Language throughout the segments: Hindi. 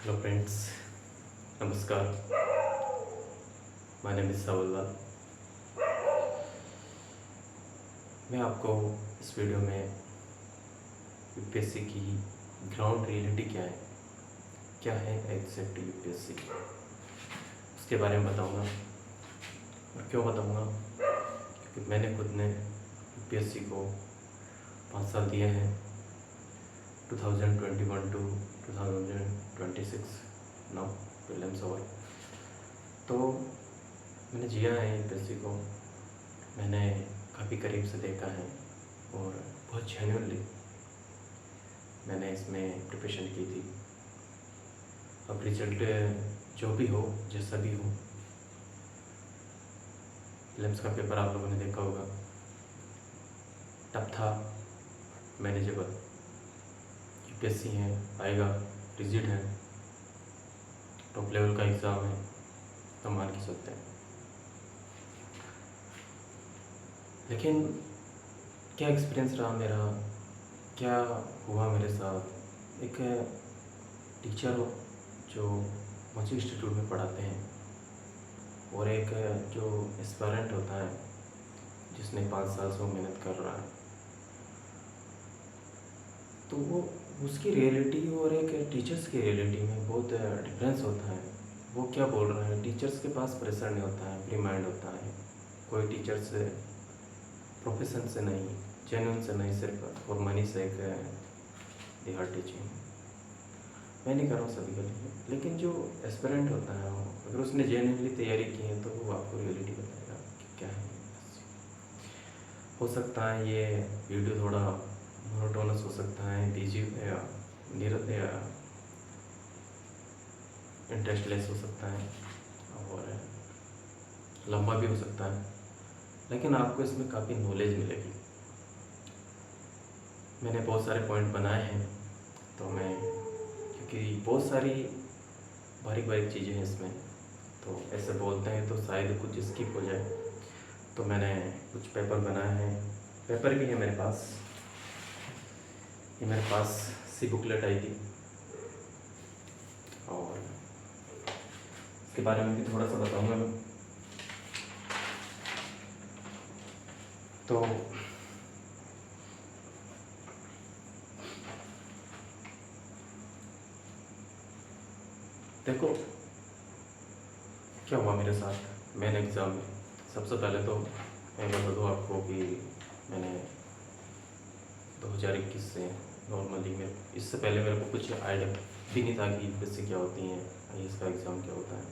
हेलो फ्रेंड्स, नमस्कार। My name is Sawalwal. मैं आपको इस वीडियो में यूपीएससी की ग्राउंड रियलिटी क्या है एग्जैक्ट यूपीएससी उसके बारे में बताऊंगा। और क्यों बताऊंगा? क्योंकि मैंने खुद ने यूपीएससी को 5 साल दिए हैं, 2021 टू 2026 नाउ प्रीलिम्स ओवर। तो मैंने जिया है यूपीएससी को, मैंने काफ़ी करीब से देखा है और बहुत जेन्युइनली मैंने इसमें प्रिपरेशन की थी। अब रिजल्ट जो भी हो, जैसा भी हो, प्रीलिम्स का पेपर आप लोगों ने देखा होगा, टफ था, मैनेजेबल। यूपीएससी है, आएगा, रिजिड है, टॉप लेवल का एग्ज़ाम है, तो मान के चलते हैं। लेकिन क्या एक्सपीरियंस रहा मेरा, क्या हुआ मेरे साथ। एक टीचर हो जो मुझे इंस्टीट्यूट में पढ़ाते हैं, और एक जो एस्पायरेंट होता है जिसने 5 साल से वो मेहनत कर रहा है, तो वो उसकी रियलिटी और एक टीचर्स की रियलिटी में बहुत डिफरेंस होता है। वो क्या बोल रहे हैं, टीचर्स के पास प्रेशर नहीं होता है, फ्री माइंड होता है। कोई टीचर से प्रोफेशन से नहीं, जेन्युइन से नहीं, सिर्फ फॉर मनी से एक दे आर टीचिंग। मैं नहीं कर रहा हूँ सभी के लिए, लेकिन जो एस्पिरेंट होता है वो, अगर उसने जेन्युइनली तैयारी की है तो वो आपको रियलिटी बताएगा कि क्या है। हो सकता है ये वीडियो थोड़ा मोनोटोनस हो सकता है, बिजी या इंटरेस्टलेस हो सकता है और लंबा भी हो सकता है, लेकिन आपको इसमें काफ़ी नॉलेज मिलेगी। मैंने बहुत सारे पॉइंट बनाए हैं, तो मैं, क्योंकि बहुत सारी बारीक बारीक चीज़ें हैं इसमें, तो ऐसे बोलते हैं तो शायद कुछ स्किप हो जाए, तो मैंने कुछ पेपर बनाए हैं। पेपर भी है मेरे पास, ये मेरे पास सी बुकलेट आई थी, और इसके बारे में भी थोड़ा सा बताऊंगा मैं। तो देखो क्या हुआ मेरे साथ मेन एग्ज़ाम में। सबसे पहले तो मैं बता दूँ आपको कि मैंने 2021 से नॉर्मली में, इससे पहले मेरे को कुछ आइडिया भी नहीं था कि यूपीएससी क्या होती हैं, आईएएस का एग्ज़ाम क्या होता है।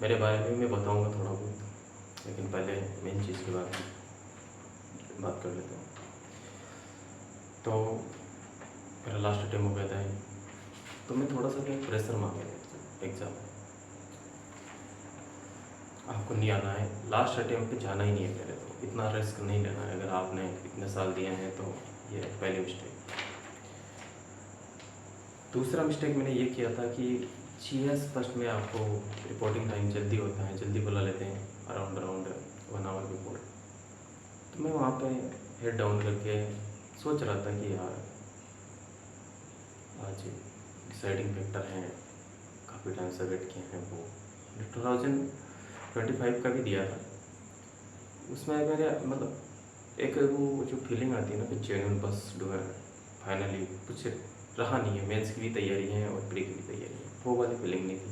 मेरे बारे में मैं बताऊंगा थोड़ा बहुत, लेकिन पहले मेन चीज़ के बारे में बात कर लेते हैं। तो मेरा लास्ट अटेम्प्ट हो गया था, तो मैं थोड़ा सा क्या प्रेशर मांग रहा एग्ज़ाम। आपको नहीं आना है, लास्ट अटेम्प्ट पे जाना ही नहीं है पहले, तो इतना रिस्क नहीं लेना है। अगर आपने इतने साल दिए हैं तो ये पहली मिस्टेक। दूसरा मिस्टेक मैंने ये किया था कि जीएस फर्स्ट में आपको रिपोर्टिंग टाइम जल्दी होता है, जल्दी बुला लेते हैं, अराउंड 1 आवर बिफोर। तो मैं वहाँ पे हेड डाउन करके सोच रहा था कि यार आज डिसाइडिंग फैक्टर हैं, काफ़ी टाइम से वेट किए हैं। वो 2025 का भी दिया था, उसमें मेरे मतलब एक वो जो फीलिंग आती है ना कि जेन्युइन बस डू है, फाइनली कुछ रहा नहीं है। मेंस की भी तैयारी है और प्री की भी तैयारी है, वो वाली फीलिंग नहीं थी।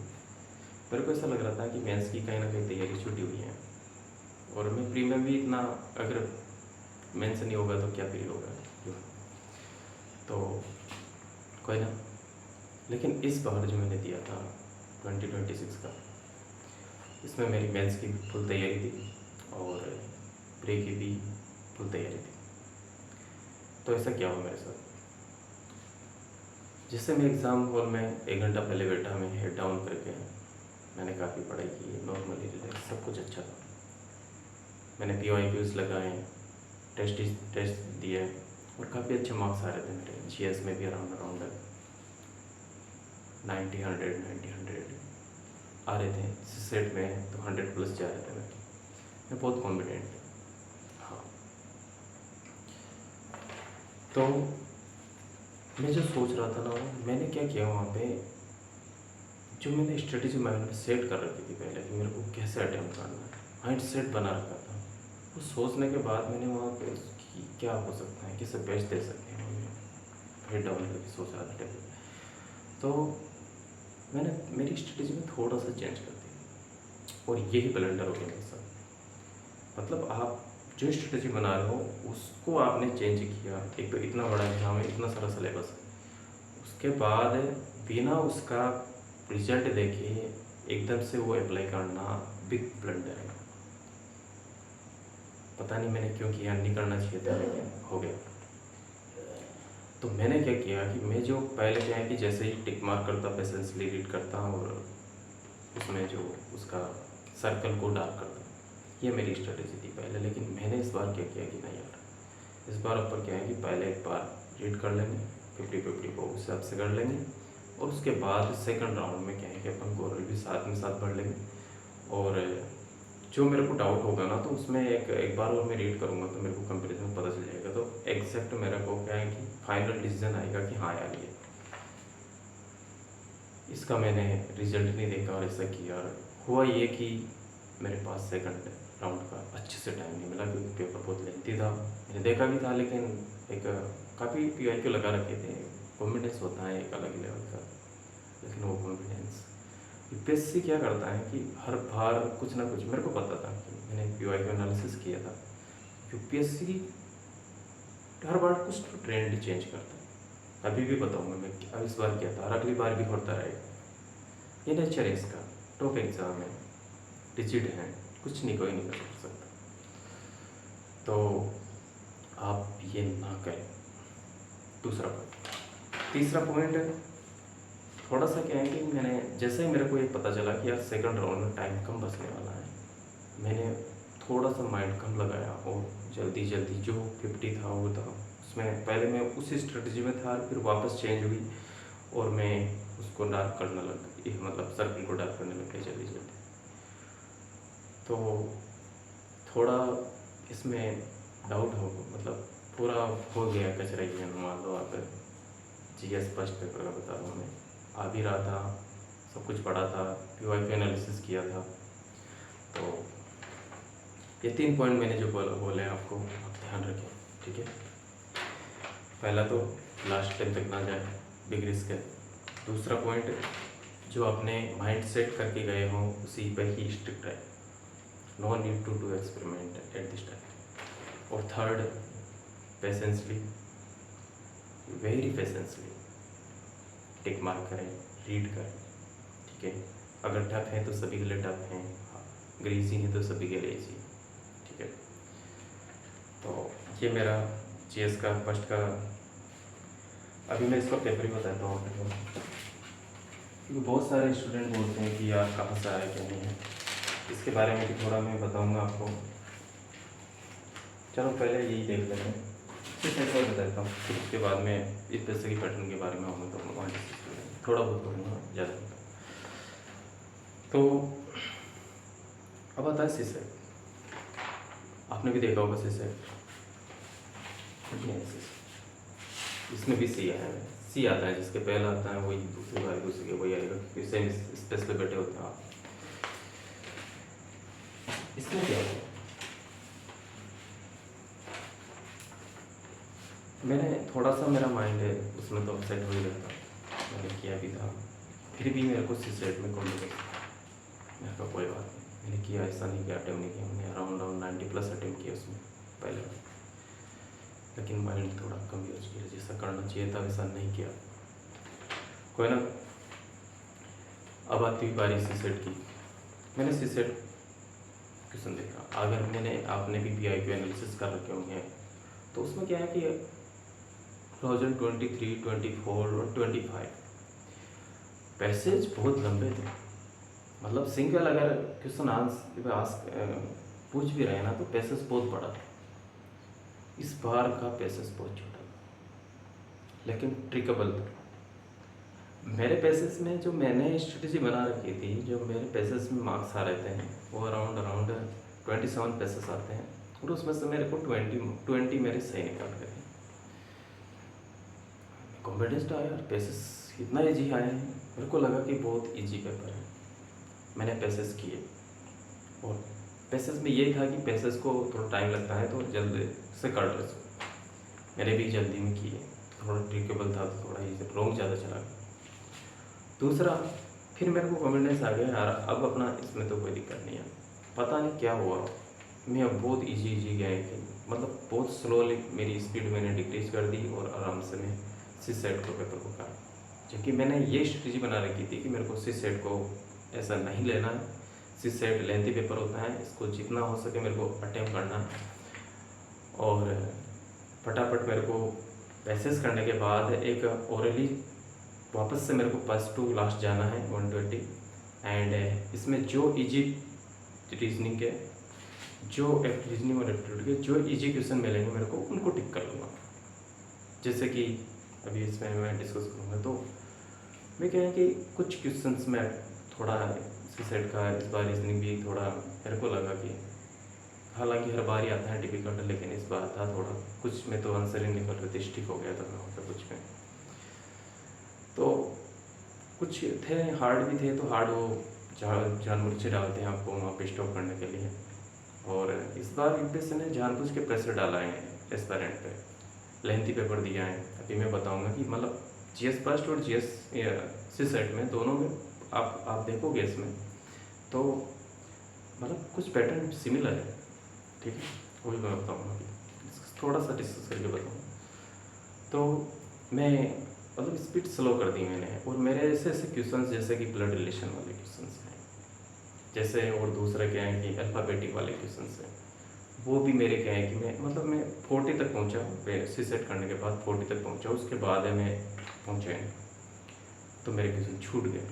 मेरे को ऐसा लग रहा था कि मेंस की कहीं ना कहीं तैयारी छूटी हुई है, और मैं प्री में भी इतना, अगर मेंस नहीं होगा तो क्या प्री होगा। तो कोई ना, लेकिन इस बार जो मैंने दिया था 2026 का, इसमें मेरी मेंस की फुल तैयारी थी और प्री की भी फुल तैयारी थी। तो ऐसा क्या हुआ मेरे साथ, जिससे मैं एग्ज़ाम हॉल में 1 घंटा पहले बैठा, मैं हेड डाउन करके मैंने काफ़ी पढ़ाई की, नॉर्मली रिलैक्स, सब कुछ अच्छा था। मैंने PYQs लगाए, टेस्ट दिए, और काफ़ी अच्छे मार्क्स आ रहे थे मेरे। जीएस में भी अराउंड 90 100 आ रहे थे। सेट में तो 100+ जा रहे थे मैं बहुत कॉन्फिडेंट। हाँ, तो मैं जो सोच रहा था ना, वो मैंने क्या किया वहाँ पे, जो मैंने स्ट्रेटेजी माइंड में सेट कर रखी थी पहले कि मेरे को कैसे अटेम्प्ट करना है, माइंड सेट बना रखा था। वो सोचने के बाद मैंने वहाँ पे कि क्या हो सकता है, किसे बेस्ट दे सकते हैं, फिर डाउन करके सोच रहा था टेबल। तो मैंने मेरी स्ट्रेटेजी में थोड़ा सा चेंज कर दिया और यही ब्लंडर हो गया मेरे साथ। मतलब आप जो स्ट्रेटेजी बना रहे हो उसको आपने चेंज किया, एक तो इतना बड़ा एग्जाम है, इतना सारा सिलेबस है, उसके बाद बिना उसका रिजल्ट देखे एकदम से वो अप्लाई करना बिग ब्लंडर है। पता नहीं मैंने क्यों किया, नहीं करना चाहिए था लेकिन हो गया। तो मैंने क्या किया कि मैं जो पहले क्या है कि जैसे ही टिक मार्क करता, पेशेंसली रीड करता और उसमें जो उसका सर्कल को डार्क करता, ये मेरी स्ट्रेटेजी थी पहले। लेकिन मैंने इस बार क्या किया कि नहीं यार, इस बार अपन क्या है कि पहले एक बार रीड कर लेंगे, 50-50 को उस हिसाब से कर लेंगे, और उसके बाद सेकंड राउंड में क्या है कि अपन गोरल भी साथ में साथ पढ़ लेंगे। और जो मेरे को डाउट होगा ना, तो उसमें एक बार और मैं रीड करूँगा तो मेरे को कंपेरिजन पता चल जाएगा। तो एग्जैक्ट मेरे को क्या है कि फाइनल डिसीजन आएगा कि हाँ यार ये इसका मैंने रिजल्ट नहीं देखा और ऐसा किया। और हुआ ये कि मेरे पास सेकंड राउंड का अच्छे से टाइम नहीं मिला क्योंकि पेपर बहुत लेंथी था, मैंने देखा भी था, लेकिन एक काफ़ी PYQ लगा रखे थे। कॉन्फिडेंस होता है एक अलग लेवल का, लेकिन वो कॉन्फिडेंस UPSC क्या करता है कि हर बार कुछ ना कुछ, मेरे को पता था कि मैंने PYQ एनालिसिस किया था, UPSC हर बार कुछ तो ट्रेंड चेंज करता है। अभी भी बताऊंगा मैं अब इस बार क्या था और अगली बार भी होता रहेगा। ये नेचर है इसका, टॉप एग्ज़ाम है, रिजिड है, कुछ नहीं, कोई नहीं कर सकता। तो आप ये ना करें। दूसरा पॉइंट, तीसरा पॉइंट थोड़ा सा क्या है कि मैंने जैसे ही मेरे को ये पता चला कि यार सेकंड राउंड में टाइम कम बचने वाला है, मैंने थोड़ा सा माइंड कम लगाया और जल्दी जल्दी जो 50 था वो था उसमें, पहले मैं उसी स्ट्रेटजी में था, फिर वापस चेंज हुई और मैं उसको डार्क करने लग, मतलब सर्कल को डार्क करने लग गया जल्दी जल्दी। तो थोड़ा इसमें डाउट हो, मतलब पूरा हो गया कचरा ही, मान लो आप। GS फर्स्ट पेपर का बता रहा हूँ मैं, आ भी रहा था, सब कुछ पढ़ा था, PYQ एनालिसिस किया था। तो ये 3 पॉइंट मैंने जो बोले हैं आपको, आप ध्यान रखें, ठीक है। पहला तो लास्ट टाइम तक ना जाए, बिग रिस्क है। दूसरा पॉइंट, जो अपने माइंड सेट करके गए हों उसी पर ही स्ट्रिक्ट है, no need to do experiment at this time. और third, patiently, very patiently tick mark करें, रीड करें, ठीक है। अगर टफ है तो सभी के लिए टफ हैं, ग्रीजी है तो सभी के लिए इजी, ठीक है। तो ये मेरा GS का फर्स्ट का, अभी मैं इसका पेपर ही बताता हूँ आपको, क्योंकि बहुत सारे स्टूडेंट बोलते हैं कि यार कहाँ से आया क्या नहीं है, इसके बारे में भी थोड़ा मैं बताऊँगा आपको। चलो पहले यही देख लेते हैं, फिर मैं और बताता हूँ, फिर उसके बाद में इस पैसे की पैटर्न के बारे में आऊँगा तो वहाँ थोड़ा बहुत बोलूँगा, ज़्यादा। तो अब आता है सीसेट, आपने भी देखा होगा सीसेट, इसमें भी C है, C आता है, जिसके पहला आता है वही दूसरी बार दूसरी वही आएगा, क्योंकि सेम स्पेस पे बैठे होते हैं आप। इसमें क्या है, मैंने थोड़ा सा, मेरा माइंड है उसमें तो अपसेट हो ही रहता, मैंने किया भी था, फिर भी मेरे को सीसेट में कॉन्फिडेंस, मेरे को कोई बात नहीं, मैंने किया, ऐसा नहीं किया अटेम्प्ट नहीं किया, मैंने अराउंड 90+ अटेम्प्ट किया उसमें पहले, लेकिन माइंड थोड़ा कम यूज किया, जैसा करना चाहिए था वैसा नहीं किया, कोई ना। अब आती बारी सीसेट की, मैंने सीसेट क्वेश्चन देखा, अगर आपने भी PYQ एनालिसिस कर रखे होंगे, तो उसमें क्या है कि 2023, 24 और 25 पैसेज बहुत लंबे थे, मतलब सिंगल अगर क्वेश्चन पूछ भी रहे हैं ना, तो पैसेज बहुत बड़ा था। इस बार का पैसेज बहुत छोटा था, लेकिन ट्रिकेबल था। मेरे पैसेज में जो मैंने स्ट्रेटेजी बना रखी थी, जो मेरे पैसेज में मार्क्स आ रहे थे वो अराउंड 27 पैसेज आते हैं, और उसमें से मेरे को 20 मेरे सही निकल गए थे। कॉन्फिडेंस आया यार, पेसेस इतना ईजी आया है। मेरे को लगा कि बहुत ईजी पेपर है। मैंने पेसेस किए और पेसेस में ये था कि पेसेस को थोड़ा टाइम लगता है तो जल्द से कर लो। मैंने भी जल्दी में किए, थोड़ा ट्रिकेबल था तो थोड़ा ही लॉन्ग ज़्यादा चला गया। दूसरा, फिर मेरे को कॉन्फिडेंस आ गया यार, अब अपना इसमें तो कोई दिक्कत नहीं है। पता नहीं क्या हुआ, मैं अब बहुत इजी गया कि मतलब बहुत स्लोली मेरी स्पीड मैंने डिक्रीज कर दी और आराम से मैं सी सेट को पेपर को करा। जबकि मैंने ये स्ट्रेटजी बना रखी थी कि मेरे को सी सेट को ऐसा नहीं लेना है। सी सेट लेंथी पेपर होता है, इसको जितना हो सके मेरे को अटेम्प्ट करना है और फटाफट मेरे को पैसेस करने के बाद एक ओरली वापस से मेरे को फर्स्ट टू लास्ट जाना है 120। एंड इसमें जो इजी रीजनिंग के, जो रीजनिंग और एप्टीट्यूड के जो इजी क्वेश्चन मिलेंगे मेरे को उनको टिक कर लूँगा। जैसे कि अभी इसमें मैं डिस्कस करूँगा तो मैं कहें कि कुछ क्वेश्चंस में थोड़ा सी सेट का इस बार रीजनिंग भी थोड़ा मेरे को लगा कि हालांकि हर बार ही आता है डिफिकल्ट, लेकिन इस बार था थोड़ा, कुछ में तो आंसर ही निकल रहे थे, स्टिक हो गया था वहाँ पर कुछ में। तो कुछ थे हार्ड भी थे, तो हार्ड वो जानबूझ से डालते हैं आपको वहाँ पे स्टॉप करने के लिए। और इस बार यूपीएससी ने जानबूझ के प्रेशर डाला है एस्पायरेंट पे, लेंथी पेपर दिया है। अभी मैं बताऊंगा कि मतलब जीएस फर्स्ट और जीएस सी सेट में दोनों में आप देखोगे इसमें तो मतलब कुछ पैटर्न सिमिलर है, ठीक है, वही मैं बताऊँगा अभी, थोड़ा सा डिस्कस करके बताऊँगा। तो मैं मतलब स्पीड स्लो कर दी मैंने, और मेरे ऐसे ऐसे क्वेश्चंस जैसे कि ब्लड रिलेशन वाले क्वेश्चंस हैं जैसे, और दूसरा क्या है कि अल्फ़ाबेटिक वाले क्वेश्चंस हैं, वो भी मेरे क्या है कि मैं 40 तक पहुंचा, सी सेट करने के बाद 40 तक पहुंचा, उसके बाद मैं पहुंचा नहीं तो मेरे क्वेश्चन छूट गए।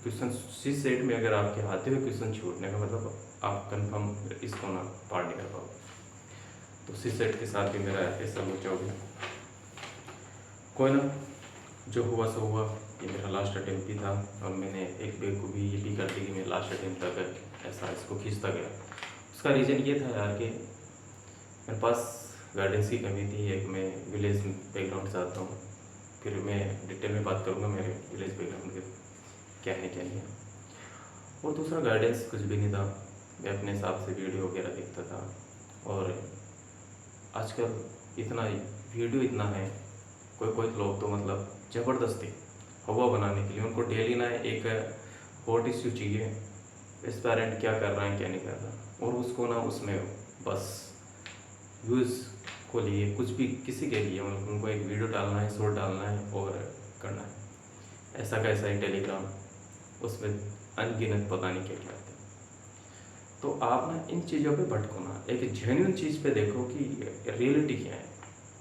क्वेश्चन सी सेट में अगर आपके आते हुए क्वेश्चन छूटने का मतलब आप कंफर्म इसको ना पार नहीं कर पाओगे। तो सी सेट के साथ भी मेरा ऐसा लोचा हो गया। कोई ना, जो हुआ सो हुआ। ये मेरा लास्ट अटेम्प्ट भी था और मैंने एक बेग को भी ये भी कर दी कि मैं लास्ट अटेम्प्ट तक ऐसा इसको खींचता गया। उसका रीज़न ये था यार कि मेरे पास गाइडेंस की कमी थी। एक मैं विलेज बैकग्राउंड से आता हूँ, फिर मैं डिटेल में बात करूँगा मेरे विलेज बैकग्राउंड के क्या है क्या नहीं है। और दूसरा गाइडेंस कुछ भी नहीं था, मैं अपने हिसाब से वीडियो वगैरह देखता था। और आजकल इतना वीडियो इतना है, कोई लोग तो मतलब ज़बरदस्ती हवा बनाने के लिए उनको डेली ना एक हॉट इश्यू चाहिए, इस पेरेंट क्या कर रहा है क्या नहीं कर रहा, और उसको ना उसमें बस व्यूज़ को लिए कुछ भी किसी के लिए मतलब उनको एक वीडियो डालना है, शॉर्ट डालना है और करना है, ऐसा कैसा है टेलीग्राम, उसमें अनगिनत पता नहीं क्या क्या आते हैं। तो आप ना इन चीज़ों पे भटको ना, एक जेन्युइन चीज़ पे देखो कि रियलिटी क्या है,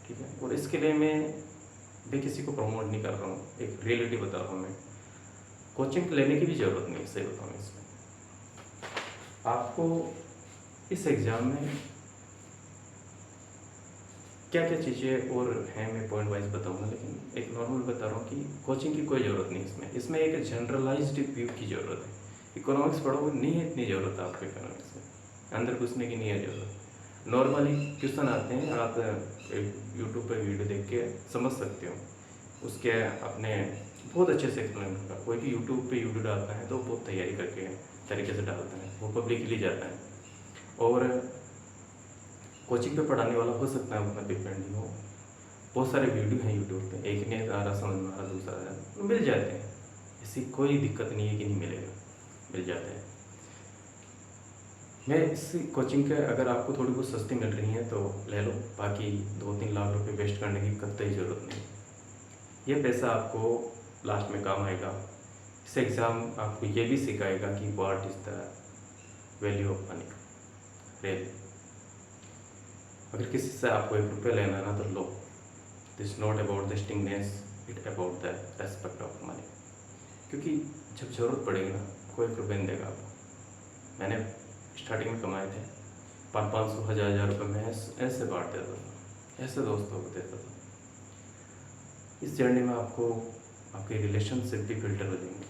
ठीक है। और इसके लिए मैं भी किसी को प्रमोट नहीं कर रहा हूँ, एक रियलिटी बता रहा हूँ मैं। कोचिंग लेने की भी ज़रूरत नहीं है, सही बताऊँ इसमें। आपको इस एग्ज़ाम में क्या क्या चीज़ें और हैं मैं पॉइंट वाइज बताऊंगा, लेकिन एक नॉर्मल बता रहा हूँ कि कोचिंग की कोई ज़रूरत नहीं इसमें एक जनरलाइज्ड व्यू की ज़रूरत है। इकोनॉमिक्स पढ़ोगे नहीं है इतनी ज़रूरत है आपको, इकोनॉमिक्स में अंदर घुसने की नहीं है ज़रूरत। नॉर्मली क्वेश्चन आते हैं, आप यूट्यूब पर वीडियो देख के समझ सकते हो, उसके अपने बहुत अच्छे से एक्सप्लेन होगा। कोई भी यूट्यूब पे वीडियो डालता है तो बहुत तैयारी करके तरीके से डालता है, वो पब्लिक के लिए जाता है। और कोचिंग पे पढ़ाने वाला हो सकता है उतना डिपेंड नहीं हो, बहुत सारे वीडियो हैं यूट्यूब पे, एक ने आ रहा समझ में आ रहा, दूसरा आ रहा, तो मिल जाते हैं, ऐसी कोई दिक्कत नहीं है कि नहीं मिलेगा, मिल जाते हैं। मैं इस कोचिंग के अगर आपको थोड़ी बहुत सस्ती मिल रही है तो ले लो, बाकी 2-3 लाख रुपए वेस्ट करने की कतई ज़रूरत नहीं। ये पैसा आपको लास्ट में काम आएगा। इस एग्ज़ाम आपको ये भी सिखाएगा कि what is the value of money really. अगर किसी से आपको 1 रुपया लेना है ना तो लो, this not about the stinginess, it about the respect of money. क्योंकि जब ज़रूरत पड़ेगी ना कोई 1 रुपया नहीं देगा आपको। मैंने स्टार्टिंग में कमाए थे 500, 1000 रुपये में ऐसे बांट देता था, ऐसे दोस्तों को देता था। इस जर्नी में आपको आपके रिलेशनशिप भी फिल्टर हो जाएंगे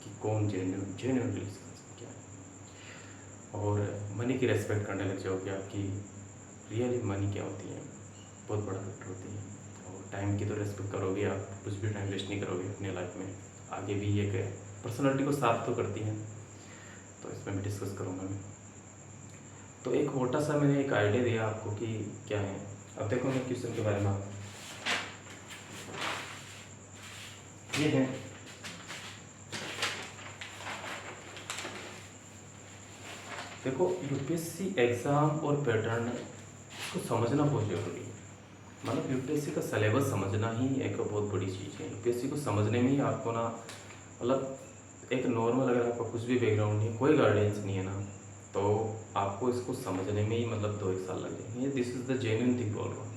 कि कौन जेन्युइन रिलेशनशिप क्या है, और मनी की रेस्पेक्ट करने लग जाओगे। आपकी रियली मनी क्या होती है, बहुत बड़ा फैक्टर होती है। और टाइम की तो रेस्पेक्ट करोगे आप, कुछ भी टाइम वेस्ट नहीं करोगे अपने लाइफ में। आगे भी एक पर्सनालिटी को साफ तो करती हैं, तो इसमें भी डिस्कस करूँगा मैं। तो एक मोटा सा मैंने एक आइडिया दिया आपको कि क्या है। अब देखो मैं क्वेश्चन के बारे में ये है, देखो यूपीएससी एग्ज़ाम और पैटर्न इसको समझना बहुत ज़रूरी है। मतलब यूपीएससी का सिलेबस समझना ही एक बहुत बड़ी चीज़ है। यूपीएससी को समझने में ही आपको ना, मतलब एक नॉर्मल, अगर आपका कुछ भी बैकग्राउंड नहीं, कोई गाइडेंस नहीं है ना, तो आपको इसको समझने में ही मतलब 2-1 साल लग जाएंगे। This is the genuine thing बोल रहा हूँ।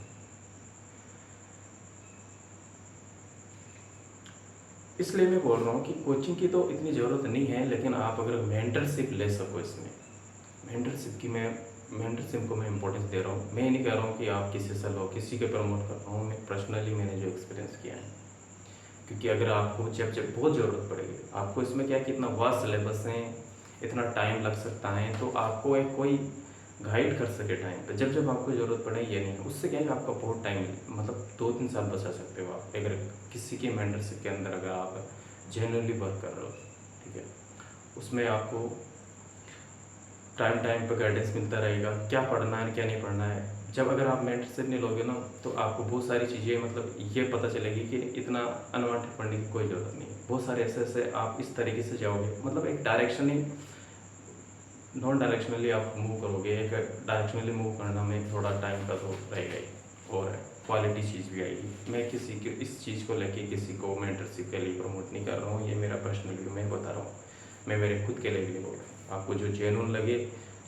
इसलिए मैं बोल रहा हूँ कि कोचिंग की तो इतनी ज़रूरत नहीं है, लेकिन आप अगर मेंटरशिप ले सको इसमें, मेंटरशिप को मैं इंपॉर्टेंस दे रहा हूँ। मैं ये नहीं कह रहा हूँ कि आप किसी से लो, किसी के प्रमोट कर रहा हूँ, मैं पर्सनली मैंने जो एक्सपीरियंस किया है। क्योंकि अगर आपको जब बहुत ज़रूरत पड़ेगी, आपको इसमें क्या है कि इतना वास्ट सिलेबस है, इतना टाइम लग सकता है, तो आपको एक कोई गाइड कर सके टाइम पे, जब आपको ज़रूरत पड़े, ये नहीं है। उससे क्या है आपका बहुत टाइम, मतलब 2-3 साल बचा सकते हो आप, अगर किसी की मेंटरशिप के अंदर अगर आप जेन्युइनली वर्क कर रहे हो, ठीक है। उसमें आपको टाइम पे गाइडेंस मिलता रहेगा, क्या पढ़ना है क्या नहीं पढ़ना है। जब अगर आप मेंटरशिप नहीं लोगे ना, तो आपको बहुत सारी चीज़ें, मतलब ये पता चलेगी कि इतना अनवांटेड पढ़ने की कोई ज़रूरत नहीं है। बहुत सारे ऐसे आप इस तरीके से जाओगे, मतलब एक डायरेक्शन ही, नॉन डायरेक्शनली आप मूव करोगे। एक डायरेक्शनली मूव करना में थोड़ा टाइम का तो रहेगा ही, और क्वालिटी चीज़ भी आएगी। मैं किसी के इस चीज़ को लेके किसी को मेंटरशिप के लिए प्रमोट नहीं कर रहा हूँ, ये मेरा पर्सनल व्यू मैं बता रहा हूँ। मैं मेरे खुद के लिए भी बोल रहा हूँ, आपको जो जेन्युइन लगे,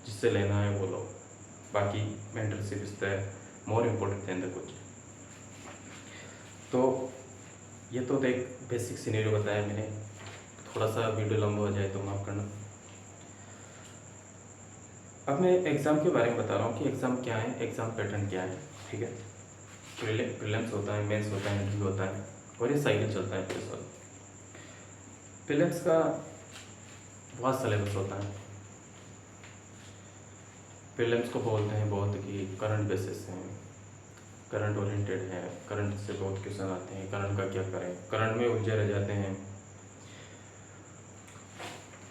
जिससे लेना है वो लो। बाकी mentorship is the more important then the coaching. तो ये तो एक बेसिक सिनेरियो बताया मैंने, थोड़ा सा वीडियो लंबा हो जाए तो माफ़ करना। अब मैं एग्ज़ाम के बारे में बता रहा हूँ कि एग्ज़ाम क्या है, एग्ज़ाम पैटर्न क्या है, ठीक है। प्रीलिम्स होता है, मेंस होता है, इंटरव्यू होता है, और ये साइकिल चलता है पूरे साल। प्रीलिम्स का वास्ट सिलेबस होता है। प्रीलिम्स को बोलते हैं बहुत कि करंट बेसिस हैं, करंट ओरिएंटेड है, करंट से बहुत क्वेश्चन आते हैं, करंट का क्या करें, करंट में उलझे रह जाते हैं।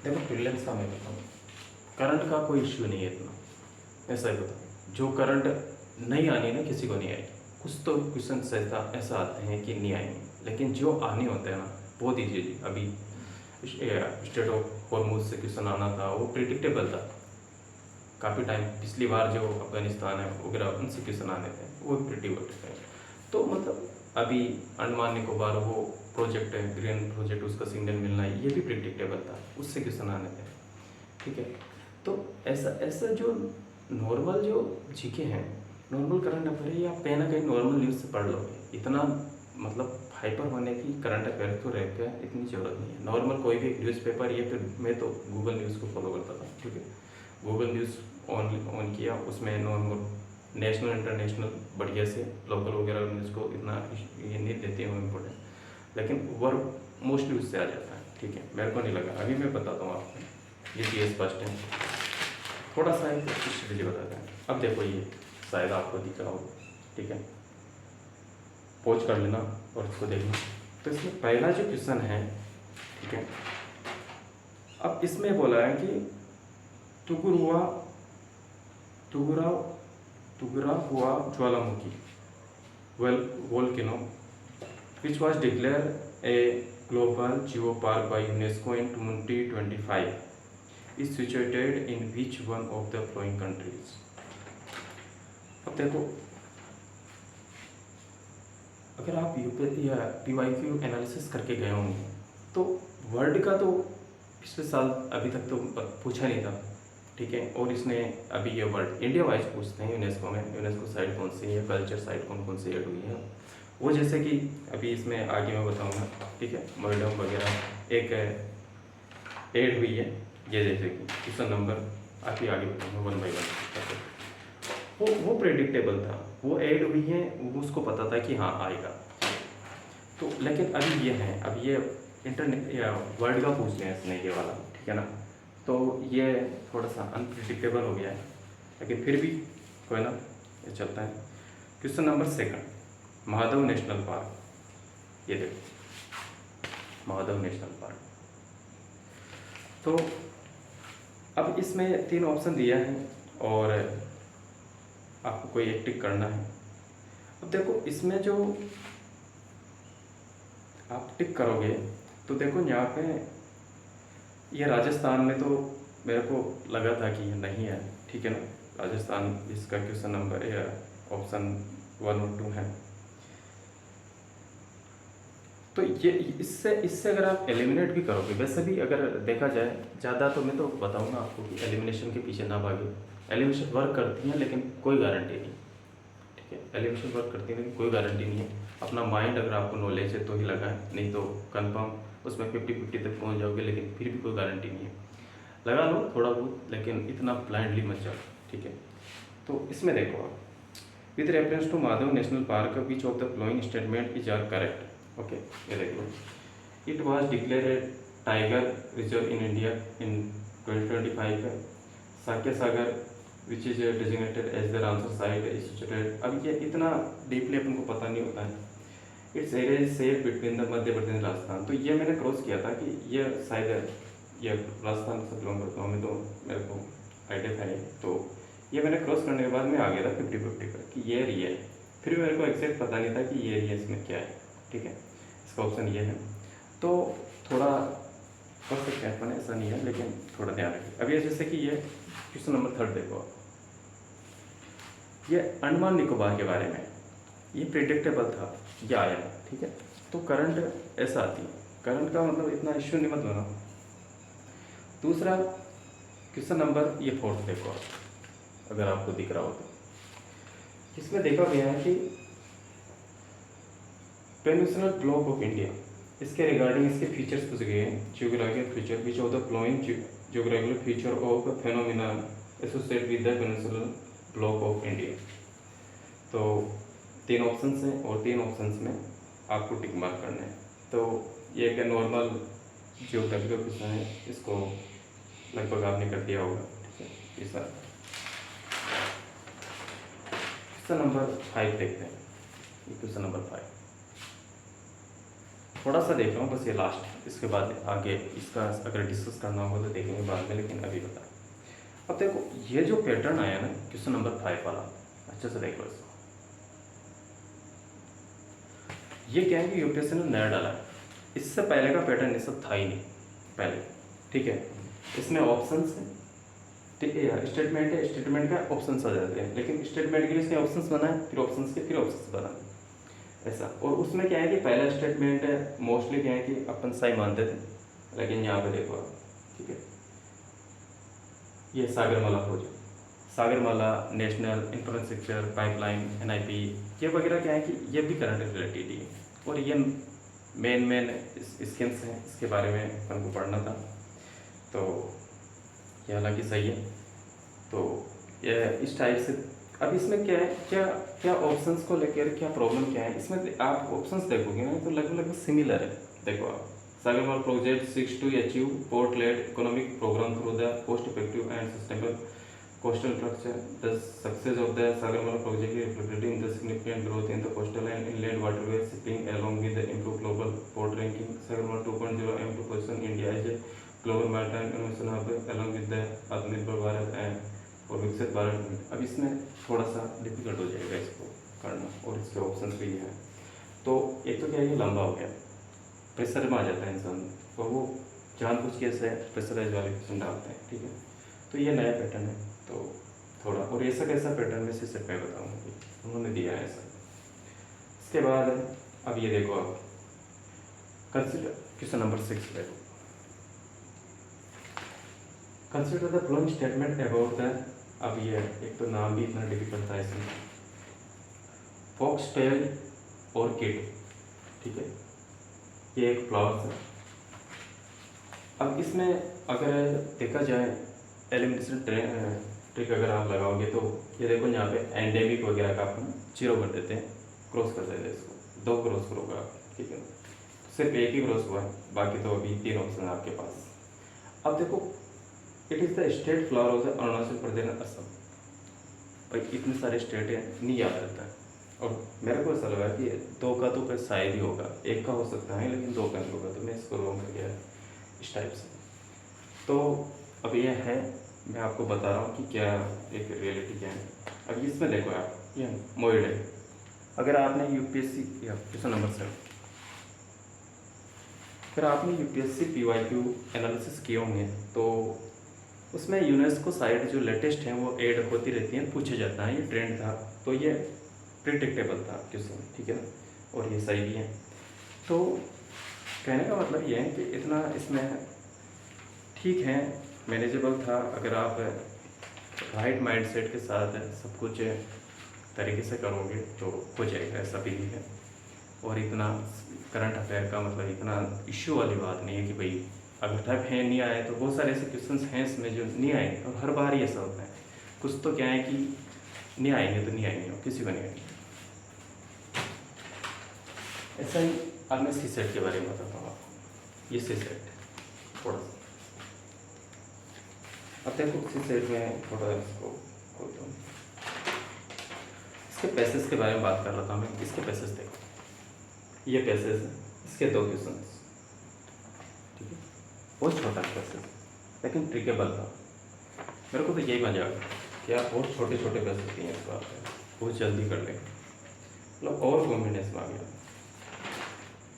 देखो प्रीलिम्स का मैं बताऊँ, करंट का कोई इश्यू नहीं है इतना, ऐसा ही बताऊँ। जो करंट नहीं आनी ना, किसी को नहीं आएगी। कुछ तो क्वेश्चन ऐसा आते हैं कि नहीं आएंगे, लेकिन जो आने होते हैं ना, बहुत ईजी। अभी स्टेट ऑफ हॉर्मुज से क्वेश्चन आना था, वो प्रिडिक्टेबल था काफ़ी टाइम, पिछली बार जो अफगानिस्तान है वगैरह उनसे क्वेश्चन आने थे, वो प्रिडिक्टेबल थे। तो मतलब अभी अंडमान निकोबार वो प्रोजेक्ट है, ग्रीन प्रोजेक्ट, उसका सिग्नल मिलना है, ये भी प्रिडिक्टेबल था, उससे क्वेश्चन आने थे, ठीक है। तो ऐसा जो नॉर्मल जो जीके हैं, नॉर्मल करंट अफेयर, ये आप कहीं ना कहीं नॉर्मल न्यूज़ से पढ़ लोगे। इतना मतलब हाइपर होने की करंट अफेयर तो रहते हैं, इतनी ज़रूरत नहीं है। नॉर्मल कोई भी न्यूज़पेपर, ये फिर मैं तो गूगल न्यूज़ को फॉलो करता था, ठीक है। गूगल न्यूज़ ऑन किया, उसमें नॉर्मल नेशनल इंटरनेशनल बढ़िया से, लोकल वगैरह न्यूज़ को इतना ये नहीं देते हैं इम्पोर्टेंट, लेकिन वर्क मोस्टली उससे आ जाता है, ठीक है। मेरे को नहीं लगा, अभी मैं बताता हूँ आपको। ये PS फर्स्ट है, थोड़ा सा एक स्ट्रेटेजी बताते हैं। अब देखो, ये शायद आपको दिख रहा हो, ठीक है, पॉज कर लेना और इसको देखना। तो इसमें पहला जो क्वेश्चन है, ठीक है, अब इसमें बोला है कि तुगुरा हुआ ज्वालामुखी volcano which was declared a global geopark by UNESCO in 2025 is situated in which one of the following countries? अब देखो, अगर आप यूपी या PYQ एनालिसिस करके गए होंगे, तो वर्ल्ड का तो पिछले साल अभी तक तो पूछा नहीं था, ठीक है। और इसने अभी ये वर्ल्ड इंडिया वाइज पूछते हैं यूनेस्को में, यूनेस्को साइट कौन सी है, कल्चर साइट कौन कौन सी ऐड हुई है, वो जैसे कि अभी इसमें आगे मैं बताऊंगा, ठीक है। मॉडर्न वगैरह एक ऐड हुई है, ये जैसे कि क्वेश्चन नंबर आगे बताऊंगा 1 बाय 1। वो प्रेडिक्टेबल था, वो ऐड हुई है, वो उसको पता था कि हाँ आएगा। तो लेकिन अभी ये है, अब ये इंटरनेट या वर्ल्ड का पूछ रहे हैं इसने, ये वाला, ठीक है ना। तो ये थोड़ा सा अनप्रिडिक्टेबल हो गया है, लेकिन फिर भी कोई ना, ये चलता है। Question number 2, Mahadev national park, ये देखो महादेव नेशनल पार्क। तो अब इसमें 3 ऑप्शन दिया है और आपको कोई एक टिक करना है। अब देखो इसमें जो आप टिक करोगे तो देखो यहाँ पे ये राजस्थान में तो मेरे को लगा था कि ये नहीं है, ठीक है ना। राजस्थान इसका क्वेश्चन नंबर या ऑप्शन 1 और 2 है। तो ये इससे अगर आप एलिमिनेट भी करोगे, वैसे भी अगर देखा जाए ज़्यादा, तो मैं तो बताऊंगा आपको कि एलिमिनेशन के पीछे ना भागे। एलिमिनेशन वर्क करती है लेकिन कोई गारंटी नहीं, ठीक है। एलिमिनेशन वर्क करती है लेकिन कोई गारंटी नहीं है। अपना माइंड अगर आपको नॉलेज है तो ही लगाएं, नहीं तो कंफर्म उसमें 50-50 तक पहुंच जाओगे, लेकिन फिर भी कोई गारंटी नहीं है। लगा लो थोड़ा बहुत, लेकिन इतना ब्लाइंडली मत जाओ, ठीक है। तो इसमें देखो आप, with reference to Madhav national park which of the following statement is are correct. Okay, ये देख लो। It was declare a tiger reserve in India in 2025 है। Sakhya Sagar which is designated as the Ramsar site is situated. अब ये इतना डीपली अपन को पता नहीं होता है। Its area is safe between the Madhya Pradesh Rajasthan. तो ये मैंने क्रॉस किया था कि ये शायद ये राजस्थान से बिलोंग करता हूँ मैं, तो मेरे को आइडिया था ये। तो ये मैंने क्रॉस करने के बाद मैं आ गया था 50-50 का कि ये एरिया है। फिर मेरे को एग्जैक्ट पता नहीं था कि ये एरिया इसमें क्या है, ठीक है। इसका ऑप्शन ये है। तो थोड़ा कर सकते हैं अपन, ऐसा नहीं है, लेकिन थोड़ा ध्यान रखिए। अब ये जैसे कि ये क्वेश्चन नंबर 3 देखो आप, ये अंडमान निकोबार के बारे में, ये प्रिडिक्टेबल था, ये आया, ठीक है। तो करंट ऐसा आती है, करंट का मतलब इतना इश्यू नहीं मत लेना। दूसरा क्वेश्चन नंबर ये 4 देखो आप, अगर आपको दिख रहा हो तो इसमें देखा गया है कि पेनिनसुलर ब्लॉक ऑफ इंडिया, इसके रिगार्डिंग इसके फीचर्स पूछे गए हैं। Geographical feature which of the flowing geographical feature of phenomena associated with the peninsular block of India. तो 3 ऑप्शंस हैं और 3 ऑप्शंस में आपको टिक मार्क करना है। तो ये एक नॉर्मल जियोग्राफिकल क्वेश्चन है, इसको लगभग आपने कर दिया होगा, ठीक है। इस क्वेश्चन नंबर 5 देखते हैं। ये क्वेश्चन नंबर 5 थोड़ा सा देख रहा हूँ बस, ये लास्ट, इसके बाद आगे इसका अगर डिस्कस करना होगा तो देखेंगे बाद में, लेकिन अभी बता। अब देखो ये जो पैटर्न आया ना क्वेश्चन नंबर 5 वाला, अच्छे से देख लो इसको। ये क्या है कि यूपीएससी ने नया डाला है, इससे पहले का पैटर्न ये सब था ही नहीं पहले, ठीक है। इसमें ऑप्शंस हैं, ठीक है, यार स्टेटमेंट है, स्टेटमेंट का ऑप्शंस आ जाते हैं, लेकिन स्टेटमेंट के लिए इसके ऑप्शंस बनाए, फिर ऑप्शंस के फिर ऑप्शंस बनाए, ऐसा। और उसमें क्या है कि पहला स्टेटमेंट है मोस्टली क्या है कि अपन सही मानते थे, लेकिन यहाँ पे देखो आप, ठीक है, ये Sagarmala project, Sagarmala national infrastructure pipeline NIP, ये वगैरह क्या है कि ये भी करंट रिलेटेड ही है, और ये मेन स्कीम्स हैं, इसके बारे में अपन को पढ़ना था। तो ये हालांकि सही है। तो ये इस टाइप से, अब इसमें क्या है, क्या ऑप्शंस को लेकर क्या प्रॉब्लम क्या है, इसमें आप ऑप्शंस देखोगे ना तो लगभग सिमिलर है। देखो आप, Sagarmala project seeks to achieve port led economic programme through the cost effective and sustainable coastal structure. The success of the Sagarmala project is reflected in the significant growth in the coastal and inland waterways shipping, along with the improved global port ranking. Sagarmala 2.0 aim to position India as a global maritime innovation hub, along with the Atmanirbhar Bharat and और विकसित भारत। अब इसमें थोड़ा सा डिफिकल्ट हो जाएगा इसको करना, और इसके ऑप्शंस भी हैं। तो एक तो क्या है, ये लंबा हो गया, प्रेशर में आ जाता है इंसान, और वो जानबूझ के ऐसे प्रेशराइज वाले क्वेश्चन डालते हैं, ठीक है। तो ये नया पैटर्न है, तो थोड़ा, और ऐसा कैसा पैटर्न में से मैं बताऊँगा कि उन्होंने दिया है ऐसा। इसके बाद अब ये देखो आप, कंसिडर क्वेश्चन नंबर 6 देखो, consider the following statement about the, अब ये एक तो नाम भी इतना डिफिकल्ट था इसमें, फॉक्सटेल ऑर्किड, ठीक है, ये एक फ्लावर्स है। अब इसमें अगर देखा जाए एलिमिनेशन ट्रिक अगर आप लगाओगे तो ये देखो यहाँ पे एंडेमिक वगैरह का अपन 0 कर देते हैं, क्रॉस कर देते हैं, इसको 2 क्रॉस करोगे आप, ठीक है। सिर्फ एक ही क्रॉस हुआ है, बाकी तो अभी 3 ऑप्शन है आपके पास। अब देखो, it is the state flower of the Arunachal Pradesh Assam. भाई इतने सारे स्टेट हैं, नहीं याद रहता है, और मेरे को ऐसा लगा कि दो का तो कोई शायद ही होगा, एक का हो सकता है लेकिन दो का नहीं होगा, तो मैं इसको रॉन्ग कर गया इस टाइप से। तो अब ये है, मैं आपको बता रहा हूँ कि क्या एक रियलिटी क्या है। अब इसमें देखो आप, ये मोइड है। अगर आपने यूपीएससी या क्वेश्चन नंबर 7, अगर आपने यूपीएससी पीवाईक्यू एनालिसिस किए होंगे तो उसमें यूनेस्को साइट जो लेटेस्ट हैं वो ऐड होती रहती हैं, पूछे जाता है, ये ट्रेंड था, तो ये प्रिडिक्टेबल था क्वेश्चन, ठीक है ना, और ये सही भी है। तो कहने का मतलब ये है कि इतना इसमें ठीक है, मैनेजेबल था। अगर आप राइट माइंडसेट के साथ सब कुछ तरीके से करोगे तो हो जाएगा, ऐसा भी है। और इतना करंट अफेयर का मतलब इतना इश्यू वाली बात नहीं है कि भाई अगर टफ है नहीं आए, तो बहुत सारे ऐसे क्वेश्चंस हैं इसमें जो नहीं आएंगे, और हर बार ही ऐसा होता है। कुछ तो क्या है कि नहीं आएंगे तो नहीं आएंगे, किसी को नहीं आएंगे। ऐसा ही अब मैं सी सेट के बारे में बताता हूँ आपको। ये सी सेट थोड़ा सा, अब देखो सी सेट में थोड़ा इसको खोलता हूँ। इसके पैसेज के बारे में बात कर रहा था मैं। इसके पैसेज देखो, ये पैसेज है, इसके 2 क्वेश्चन, ठीक है, बहुत छोटा पैसेज लेकिन ट्रिकेबल था। मेरे को तो यही मजा आ गया कि आप बहुत छोटे छोटे पैसेज दिए इस बात पे, बहुत जल्दी कर लेंगे, मतलब और कॉन्फिडेंस में आ गया।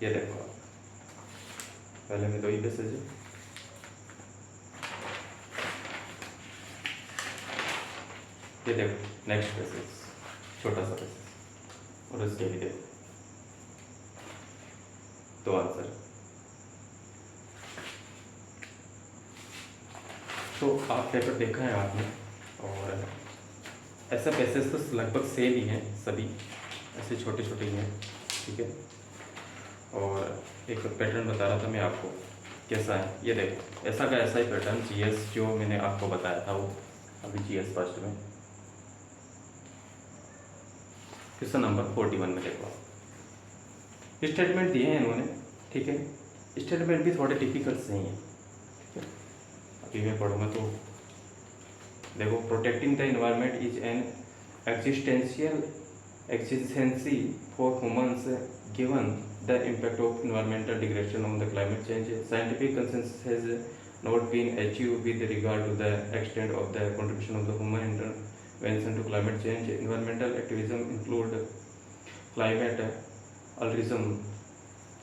ये देखो आप, पहले में 2 ही पैसेज है, ये देखो नेक्स्ट पैसेज, छोटा सा पैसेज, और इसके भी देखो 2 आंसर। तो आप पेपर देखा है आपने, और ऐसा पैसेज तो लगभग सेम ही हैं सभी, ऐसे छोटे छोटे ही हैं, ठीक है। और एक पैटर्न बता रहा था मैं आपको कैसा है, ये देखो ऐसा का ऐसा ही पैटर्न जीएस जो मैंने आपको बताया था, वो अभी जीएस फर्स्ट में क्वेश्चन नंबर 41 में देखो आप, स्टेटमेंट दिए हैं इन्होंने, ठीक है। स्टेटमेंट भी थोड़े डिफिकल्ट से ही हैं, ठीक है। अभी मैं पढ़ूँगा तो देखो, protecting the environment is an existential exigency for humans given the impact of environmental degradation on the climate change. Scientific consensus has not been achieved with regard to the extent of the contribution of the human intervention to climate change. Environmental activism include climate altruism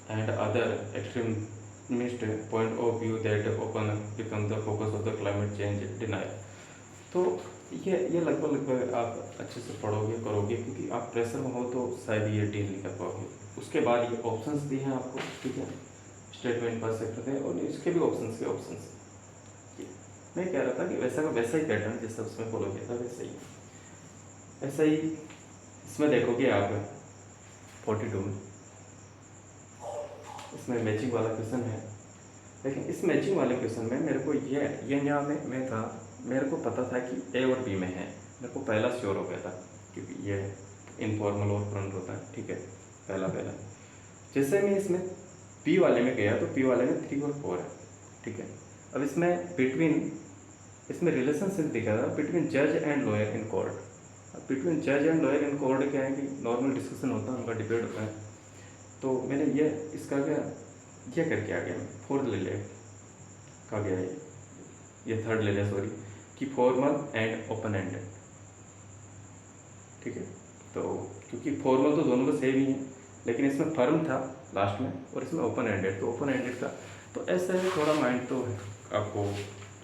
and other extremist point of view that often become the focus of the climate change denial. तो ये लगभग आप अच्छे से पढ़ोगे करोगे, क्योंकि आप प्रेशर में हो तो शायद ये डील नहीं कर पाओगे। उसके बाद ये ऑप्शंस दिए हैं आपको, ठीक है, स्टेटमेंट पर सेक्टर है, और इसके भी ऑप्शंस के ऑप्शंस। मैं कह रहा था कि वैसा का वैसा ही पैटर्न जैसा उसमें फॉलो किया था वैसा ही, ऐसा ही इसमें देखोगे आप 42 में, इसमें मैचिंग वाला क्वेश्चन है। लेकिन इस मैचिंग वाले क्वेश्चन में मेरे को ये यहाँ में था, मेरे को पता था कि ए और बी में है, मेरे को पहला श्योर हो गया था, क्योंकि ये इनफॉर्मल और फ्रंट होता है, ठीक है, पहला जैसे मैं इसमें पी वाले में गया तो पी वाले में 3 और 4 है, ठीक है। अब इसमें इसमें रिलेशनशिप दिखा था बिटवीन जज एंड लॉयर इन कोर्ट। अब बिटवीन जज एंड लॉयर इन कोर्ट क्या है कि नॉर्मल डिस्कशन होता है, उनका डिबेट होता है। तो मैंने ये इसका क्या ये करके आ गया, मैं 4th ले लिया, कहा गया ये 3rd ले लिया, सॉरी, कि फॉर्मल एंड ओपन एंडेड, ठीक है। तो क्योंकि फॉर्मल तो दोनों में सेम ही है, लेकिन इसमें फर्म था लास्ट में और इसमें ओपन एंडेड, तो ओपन एंडेड का तो ऐसे ही थोड़ा माइंड तो है, आपको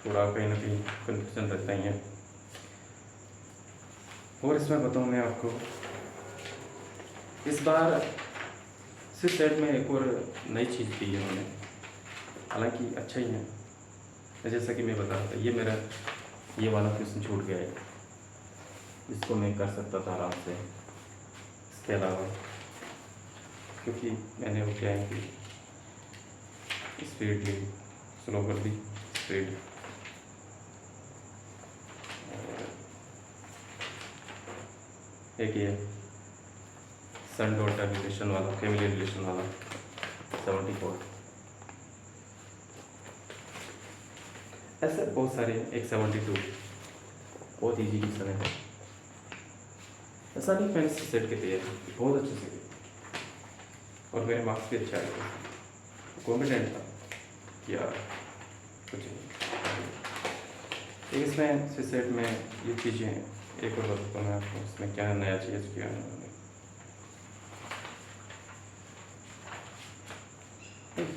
थोड़ा कहीं ना कहीं कन्फ्यूजन रहता ही है। और इसमें बताऊँ मैं आपको, इस बार सिर्फ सेट में एक और नई चीज़ दी है उन्होंने, हालांकि अच्छा ही है। जैसा कि मैं बता रहा था, ये मेरा ये वाला क्वेश्चन छूट गया है, इसको मैं कर सकता था आराम से। इसके अलावा क्योंकि मैंने वो क्या है कि स्पीड ली, स्लो कर दी स्पीड, एक ये सन डॉटर रिलेशन वाला, फैमिली रिलेशन वाला 74, ऐसे बहुत सारे, एक 72 बहुत ईजी क्वेश्चन है। ऐसा नहीं मैंने सेट की तैयारी बहुत अच्छे से की और मेरे मार्क्स भी अच्छे आए थे, कॉन्फिडेंट था कि यार कुछ नहीं। एक इसमें सेट में ये चीज़ें एक और बताता हूँ मैं आपको, इसमें क्या नया चीज़ किया है उन्होंने।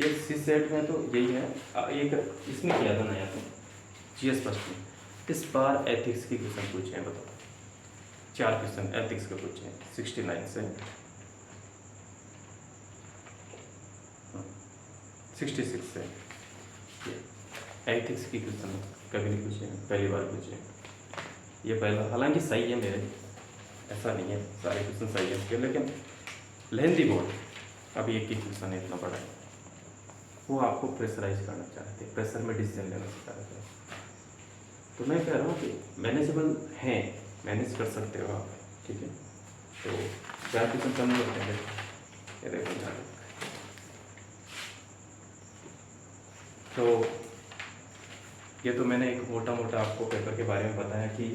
ये सी सेट में तो यही है, एक इसमें किया था नया तो जीएस फर्स्ट में इस बार एथिक्स की क्वेश्चन पूछे हैं, बताओ 4 क्वेश्चन एथिक्स के पूछे हैं 69 से 66 से। एथिक्स की क्वेश्चन कभी नहीं पूछे हैं, पहली बार पूछे हैं ये पहला। हालांकि सही है मेरे, ऐसा नहीं है सारे क्वेश्चन सही है उसके, लेकिन लेंथी बहुत। अभी एक ही क्वेश्चन है इतना बड़ा है, वो आपको प्रेशराइज करना चाहते हैं, प्रेशर में डिसीजन लेना सिखा रहे हैं। तो मैं कह रहा हूँ कि मैनेजेबल हैं, मैनेज कर सकते हो आप, ठीक है। तो 4 क्वेश्चन कम नहीं होते हैं, ये देखो यहाँ तक। तो ये तो मैंने एक मोटा मोटा आपको पेपर के बारे में बताया कि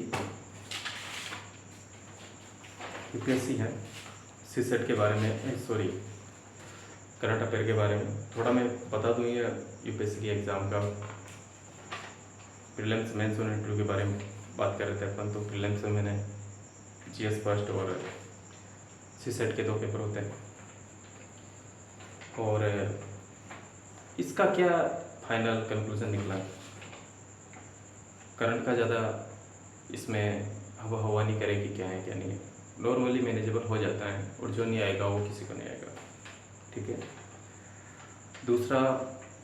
यूपीएससी है, सी सेट के बारे में, सॉरी करंट अफेयर के बारे में थोड़ा मैं बता दूँ। ये यूपीएससी की एग्ज़ाम का प्रीलिम्स मेंस और इंटरव्यू के बारे में बात कर रहे थे अपन। तो प्रीलिम्स में मैंने जीएस फर्स्ट और सी सेट के 2 पेपर होते हैं, और इसका क्या फाइनल कंक्लूजन निकला। करंट का ज़्यादा इसमें हवा नहीं करेगी, क्या है क्या नहीं है, नॉर्मली मैनेजेबल हो जाता है, और जो नहीं आएगा वो किसी को नहीं आएगा, ठीक है। दूसरा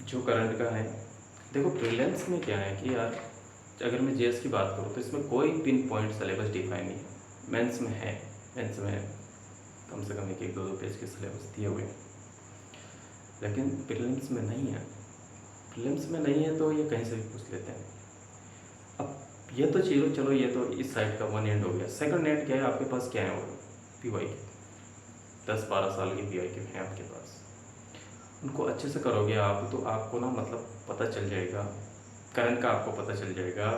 जो करंट का है, देखो प्रीलिम्स में क्या है कि यार अगर मैं जीएस की बात करूँ तो इसमें कोई पिन पॉइंट सिलेबस डिफाइन नहीं है। मेंस में है, मेंस में कम से कम 1-2 पेज के सिलेबस दिए हुए हैं, लेकिन प्रीलिम्स में नहीं है। प्रीलिम्स में नहीं है तो ये कहीं से भी पूछ लेते हैं। अब ये तो चलो ये तो इस साइड का वन एंड हो गया। सेकंड एंड क्या है, आपके पास क्या है, वो पीवाई के 10-12 साल की पीवाई के हैं आपके पास, उनको अच्छे से करोगे आप तो आपको ना मतलब पता चल जाएगा, करंट का आपको पता चल जाएगा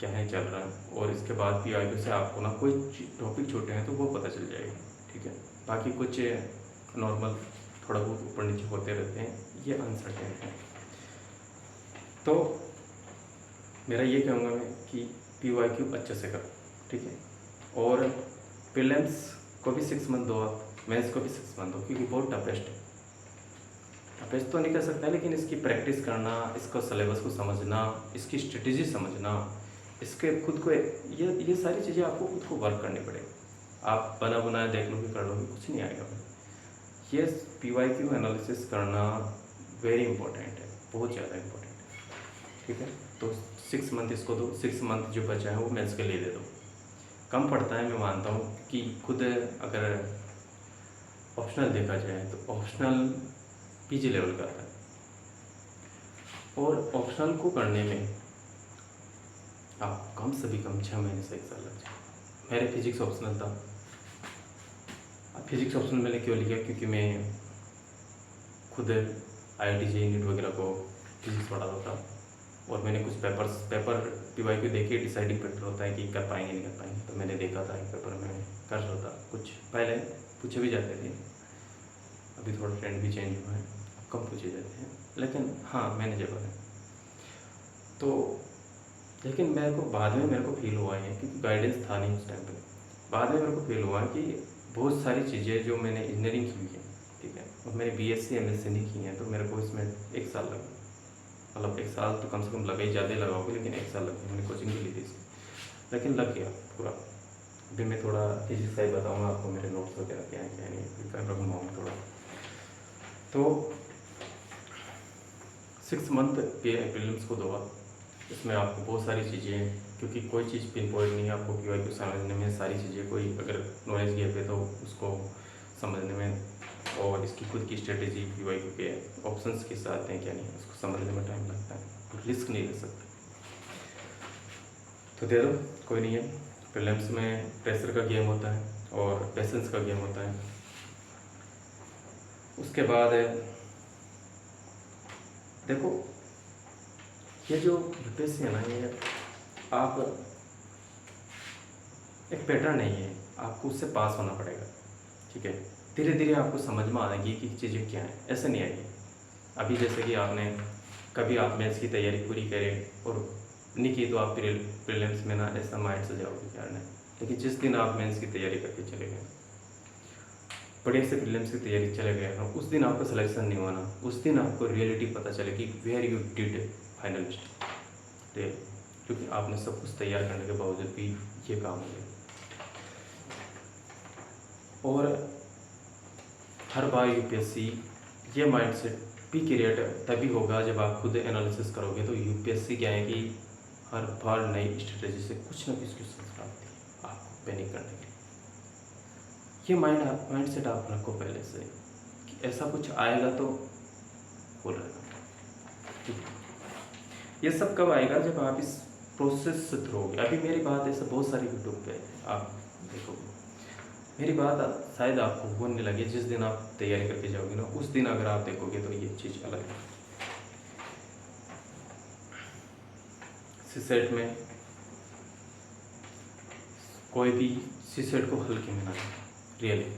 क्या है चल रहा है, और इसके बाद पीवाई से आपको ना कोई टॉपिक छोटे हैं तो वो पता चल जाएगा, ठीक है। बाकी कुछ नॉर्मल थोड़ा बहुत ऊपर नीचे होते रहते हैं, ये अनसर्टेन है। तो मेरा ये कहूँगा मैं कि पीवाईक्यू अच्छे से करो, ठीक है। और प्रीलिम्स को भी 6 मंथ दो आप, मेंस को भी 6 मंथ दो, क्योंकि बहुत टफेस्ट है। टफेस्ट तो नहीं कर सकता, लेकिन इसकी प्रैक्टिस करना, इसको सिलेबस को समझना, इसकी स्ट्रेटेजी समझना, इसके खुद को ये सारी चीज़ें आपको खुद को वर्क करनी पड़ेगी। आप बना बनाया देख लोगे कर लोगे, कुछ नहीं आएगा। ये पीवाईक्यू एनालिसिस करना वेरी इंपॉर्टेंट है, बहुत ज़्यादा इंपॉर्टेंट है, ठीक है। तो 6 मंथ इसको दो, 6 मंथ जो बचा है वो मेंस के लिए दे दो। कम पड़ता है, मैं मानता हूँ कि खुद अगर ऑप्शनल देखा जाए तो ऑप्शनल पीजी लेवल का आता है, और ऑप्शनल को करने में आप कम से भी कम 6 महीने से 1 साल लग जाए। मेरे फिजिक्स ऑप्शनल था। अब फिजिक्स ऑप्शनल मैंने क्यों लिया, क्योंकि मैं खुद IIT JEE नीट वगैरह को फिजिक्स पढ़ाता था, और मैंने कुछ पेपर पीवाईक्यू देखे, डिसाइडिंग फैक्टर होता है कि कर पाएंगे नहीं कर पाएंगे। तो मैंने देखा था एक पेपर में कर रहा था, कुछ पहले पूछे भी जाते थे, अभी थोड़ा ट्रेंड भी चेंज हुआ है, कम पूछे जाते हैं, लेकिन हाँ मैनेजेबल है। तो लेकिन बाद में मेरे को फील हुआ है, क्योंकि गाइडेंस था नहीं उस टाइम पे, बाद में मेरे को फील हुआ कि बहुत सारी चीज़ें जो मैंने इंजीनियरिंग की है, ठीक है, और मैंने BSc MSc नहीं की हैं, तो मेरे को इसमें 1 साल लगा। मतलब 1 साल तो कम से कम लगा ही, ज़्यादा लगा होगा, लेकिन 1 साल लगा। मैंने कोचिंग भी ली थी इसकी, लेकिन लग गया पूरा। अभी मैं थोड़ा फिजिक्स का ही बताऊँगा आपको, मेरे नोट्स वगैरह क्या है क्या नहीं, प्रिपेयर रखूँगा थोड़ा। तो 6 मंथ प्रीलिम्स को दो आप, इसमें आपको बहुत सारी चीज़ें, क्योंकि कोई चीज़ पिन पॉइंट नहीं है आपको पीवाईक्यू समझने में, सारी चीज़ें कोई अगर नॉलेज गैप है तो उसको समझने में, और इसकी खुद की स्ट्रेटेजी पीवाईक्यू के ऑप्शंस किस आते हैं क्या नहीं, उसको समझने में टाइम लगता है, तो रिस्क नहीं ले सकते। तो दे दो, कोई नहीं है। प्रीलिम्स में प्रेशर का गेम होता है और पेशेंस का गेम होता है। उसके बाद देखो ये जो यूपीएससी है ना, ये आप एक पैटर्न नहीं है, आपको उससे पास होना पड़ेगा, ठीक है। धीरे धीरे आपको समझ में आएगी कि चीज़ें क्या हैं, ऐसे नहीं आएगी। अभी जैसे कि आपने कभी आप मेंस की तैयारी पूरी करें और नहीं की तो आप प्रीलिम्स में ना ऐसा माइंड से जाओगे कि यार नहीं, लेकिन जिस दिन आप मेंस की तैयारी करके चले गए, बढ़िया से प्रीलिम्स की तैयारी चले गए हैं, उस दिन आपका सिलेक्शन नहीं हुआ ना, उस दिन आपको रियलिटी पता चले कि where you did finalist real, क्योंकि आपने सब कुछ तैयार करने के बावजूद भी ये काम हो गया। और हर बार यूपीएससी ये माइंडसेट भी क्रिएट तभी होगा जब आप खुद एनालिसिस करोगे। तो यूपीएससी क्या है कि हर बार नई स्ट्रेटजी से कुछ ना कुछ क्वेश्चन आती है आपको पैनिक करने के लिए। ये माइंडसेट आप रखो पहले से कि ऐसा कुछ आएगा तो बोल रहे। ये सब कब आएगा? जब आप इस प्रोसेस से थ्रू होगे। अभी मेरी बात ऐसे बहुत सारी यूट्यूब पे आप देखोगे, मेरी बात शायद आपको होने लगे जिस दिन आप तैयारी करके जाओगे ना, उस दिन अगर आप देखोगे तो ये चीज़ अलग है। सीसेट में कोई भी सीसेट को हल्के में ना लें, रियली,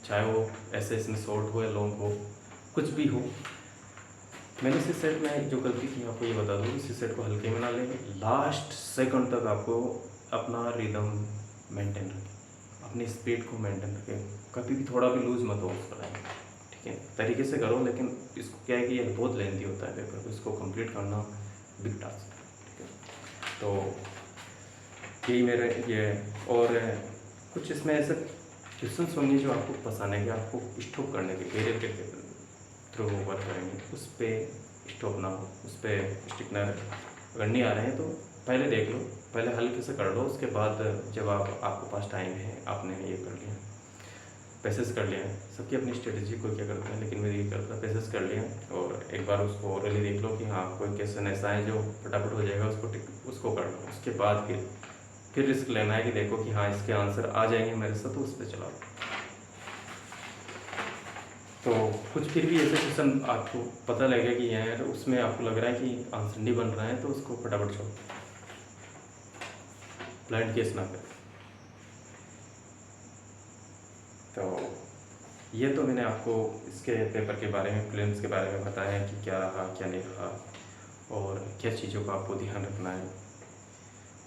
चाहे वो ऐसे इसमें शॉर्ट हो या लॉन्ग हो, कुछ भी हो। मैंने सीसेट में जो गलती की आपको ये बता दूँ कि सीसेट को हल्के में ना लें, लास्ट सेकंड तक आपको अपना रिदम मेंटेन रखें, अपनी स्पीड को मेंटेन रखें, कभी भी थोड़ा भी लूज मत हो उस पर, ठीक है। तरीके से करो, लेकिन इसको क्या है कि ये बहुत लेंथी होता है पेपर, तो इसको कंप्लीट करना बिग टास्क है, ठीक है। तो यही मेरे ये, और कुछ इसमें ऐसे क्वेश्चंस होंगे जो आपको पसंद है कि आपको स्टॉप करने के करियर के थ्रू वर्क करेंगे, उस पर स्टॉप ना हो, उस पर स्टिक ना अगर नहीं आ रहे हैं तो पहले देख लो, पहले हल्के से कर लो, उसके बाद जब आपके पास टाइम है, आपने ये कर लिया, पैसेज कर लिया, सबकी अपनी स्ट्रेटजी को क्या करते हैं, लेकिन मैं ये करता है पैसेज कर लिया और एक बार उसको ओरली देख लो कि हाँ कोई क्वेश्चन ऐसा है जो फटाफट हो जाएगा, उसको कर लो। उसके बाद फिर रिस्क लेना है कि देखो कि हाँ इसके आंसर आ जाएंगे मेरे से, तो उस पर चलाओ। तो कुछ फिर भी ऐसे क्वेश्चन आपको पता लगेगा कि यार उसमें आपको लग रहा है कि आंसर नहीं बन रहा है, तो उसको फटाफट छोड़ो, ब्लाइंड केस ना करें। तो ये तो मैंने आपको इसके पेपर के बारे में, प्रीलिम्स के बारे में बताया कि क्या रहा क्या नहीं रहा और क्या चीज़ों का आपको ध्यान रखना है।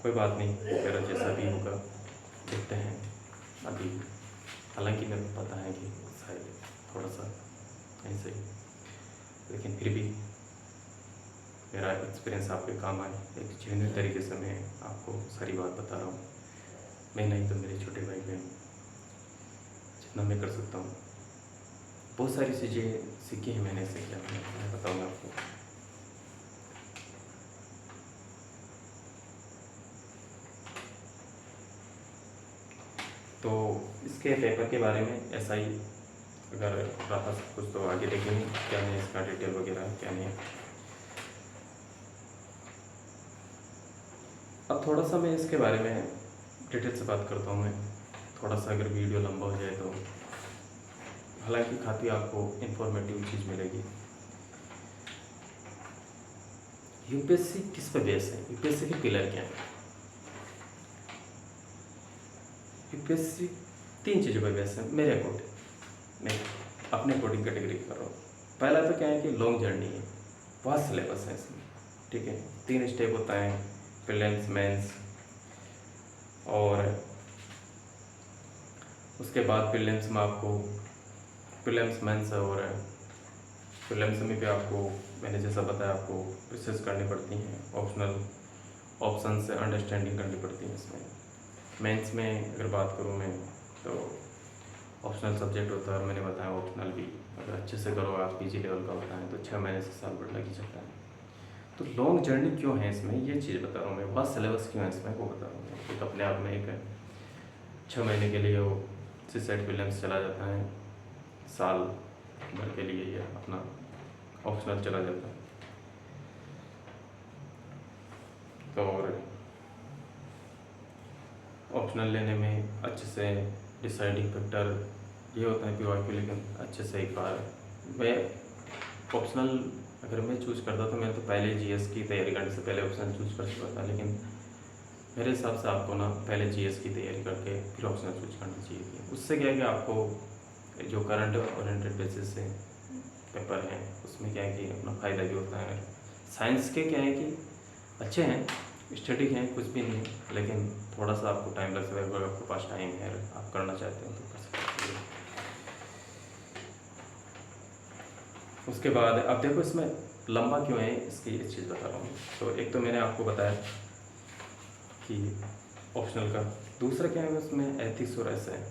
कोई बात नहीं, मेरा जैसा भी होगा देखते हैं अभी। हालांकि मेरे को पता है कि शायद थोड़ा सा ऐसे ही, लेकिन फिर भी मेरा एक्सपीरियंस आपके काम आए, एक जेन्युइन तरीके से मैं आपको सारी बात बता रहा हूँ। मैं नहीं तो मेरे छोटे भाई बहन, जितना मैं कर सकता हूँ। बहुत सारी चीज़ें सीखी हैं मैंने इससे, क्या मैं बताऊँगा आपको। तो इसके पेपर के बारे में ऐसा ही अगर रहा सब कुछ, तो आगे देखेंगे क्या है इसका डिटेल वगैरह क्या नहीं है। अब थोड़ा सा मैं इसके बारे में डिटेल से बात करता हूँ मैं, थोड़ा सा अगर वीडियो लंबा हो जाए तो, हालांकि काफ़ी आपको इन्फॉर्मेटिव चीज़ मिलेगी। यूपीएससी किस पे बेस है? यूपीएससी के पिलर क्या है? यूपीएससी 3 चीज़ों पर बेस है मेरे अकॉर्डिंग, मैं अपने अकॉर्डिंग कैटेगरी कर रहा हूँ। पहला तो क्या है कि लॉन्ग जर्नी है, बहुत सिलेबस है इसमें, ठीक है। 3 स्टेप होता है, प्रीलिम्स, मेंस और उसके बाद प्रीलिम्स में आपको प्रीलिम्स, मेंस और प्रीलिम्स में भी आपको मैंने जैसा बताया आपको रिसर्च करनी पड़ती हैं, ऑप्शन से अंडरस्टैंडिंग करनी पड़ती है इसमें। मेंस में अगर बात करूँ मैं तो ऑप्शनल सब्जेक्ट होता है, और मैंने बताया ऑप्शनल भी अगर अच्छे से करो, आप पीजी लेवल का बताएं तो 6 महीने से साल भर लग ही जाता है। तो लॉन्ग जर्नी क्यों है इसमें, ये चीज़ बता रहा हूँ मैं। बहुत सिलेबस क्यों है इसमें वो बता रहा हूँ मैं। एक अपने आप में एक 6 महीने के लिए वो सीसेट प्रीलिम्स चला जाता है, साल भर के लिए ये अपना ऑप्शनल चला जाता है। तो और ऑप्शनल लेने में अच्छे से डिसाइडिंग फैक्टर ये होता है PYQ, लेकिन अच्छे से एक बार मैं ऑप्शनल अगर मैं चूज़ करता तो मैं तो पहले GS की तैयारी करने से पहले ऑप्शन चूज़ कर चुका था, लेकिन मेरे हिसाब से आपको ना पहले जीएस की तैयारी करके फिर ऑप्शनल स्विच करना चाहिए थी। उससे क्या है कि आपको जो करंट ओरिएंटेड बेसिस से पेपर हैं उसमें क्या है कि अपना फ़ायदा भी होता है। साइंस के क्या है कि अच्छे हैं, स्टडी हैं, कुछ भी नहीं है, लेकिन थोड़ा सा आपको टाइम लग सकता है। अगर आपके पास टाइम है, आप करना चाहते हो तो कर सकते हैं। उसके बाद अब देखो इसमें लंबा क्यों है, इसकी एक चीज़ बता रहा हूँ। तो एक तो मैंने आपको बताया कि ऑप्शनल का, दूसरा क्या है उसमें एथिक्स और ऐसा है,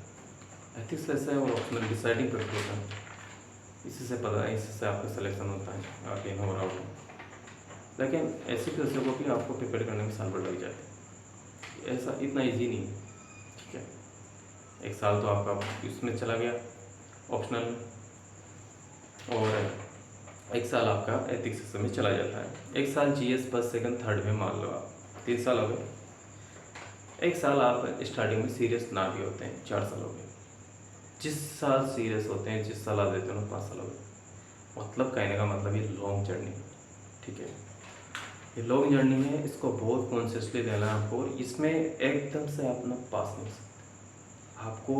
एथिक्स ऐसा है और ऑप्शनल डिसाइडिंग फैक्टर होता है। इसी से पता है, इसी से आपका सिलेक्शन होता है, आप इन हो आउट हो। लेकिन ऐसी कैसे को भी आपको प्रिपेयर करने में साल भर लग जाते हैं, ऐसा इतना ईजी नहीं है, ठीक है। एक साल तो आपका इसमें चला गया ऑप्शनल में, और एक साल आपका एथिक्स में चला जाता है। एक साल जीएस फर्स्ट सेकंड थर्ड में मान लो आप 3 साल हो गए। एक साल आप स्टार्टिंग में सीरियस ना भी होते हैं, 4 साल हो गए। जिस साल सीरियस होते हैं, जिस साल आप देते हो ना, 5 साल हो गए। मतलब कहने का मतलब ये लॉन्ग जर्नी, ठीक है, ये लॉन्ग जर्नी है, इसको बहुत कॉन्शियसली देना है आपको। इसमें एकदम से आप ना पास नहीं सकते, आपको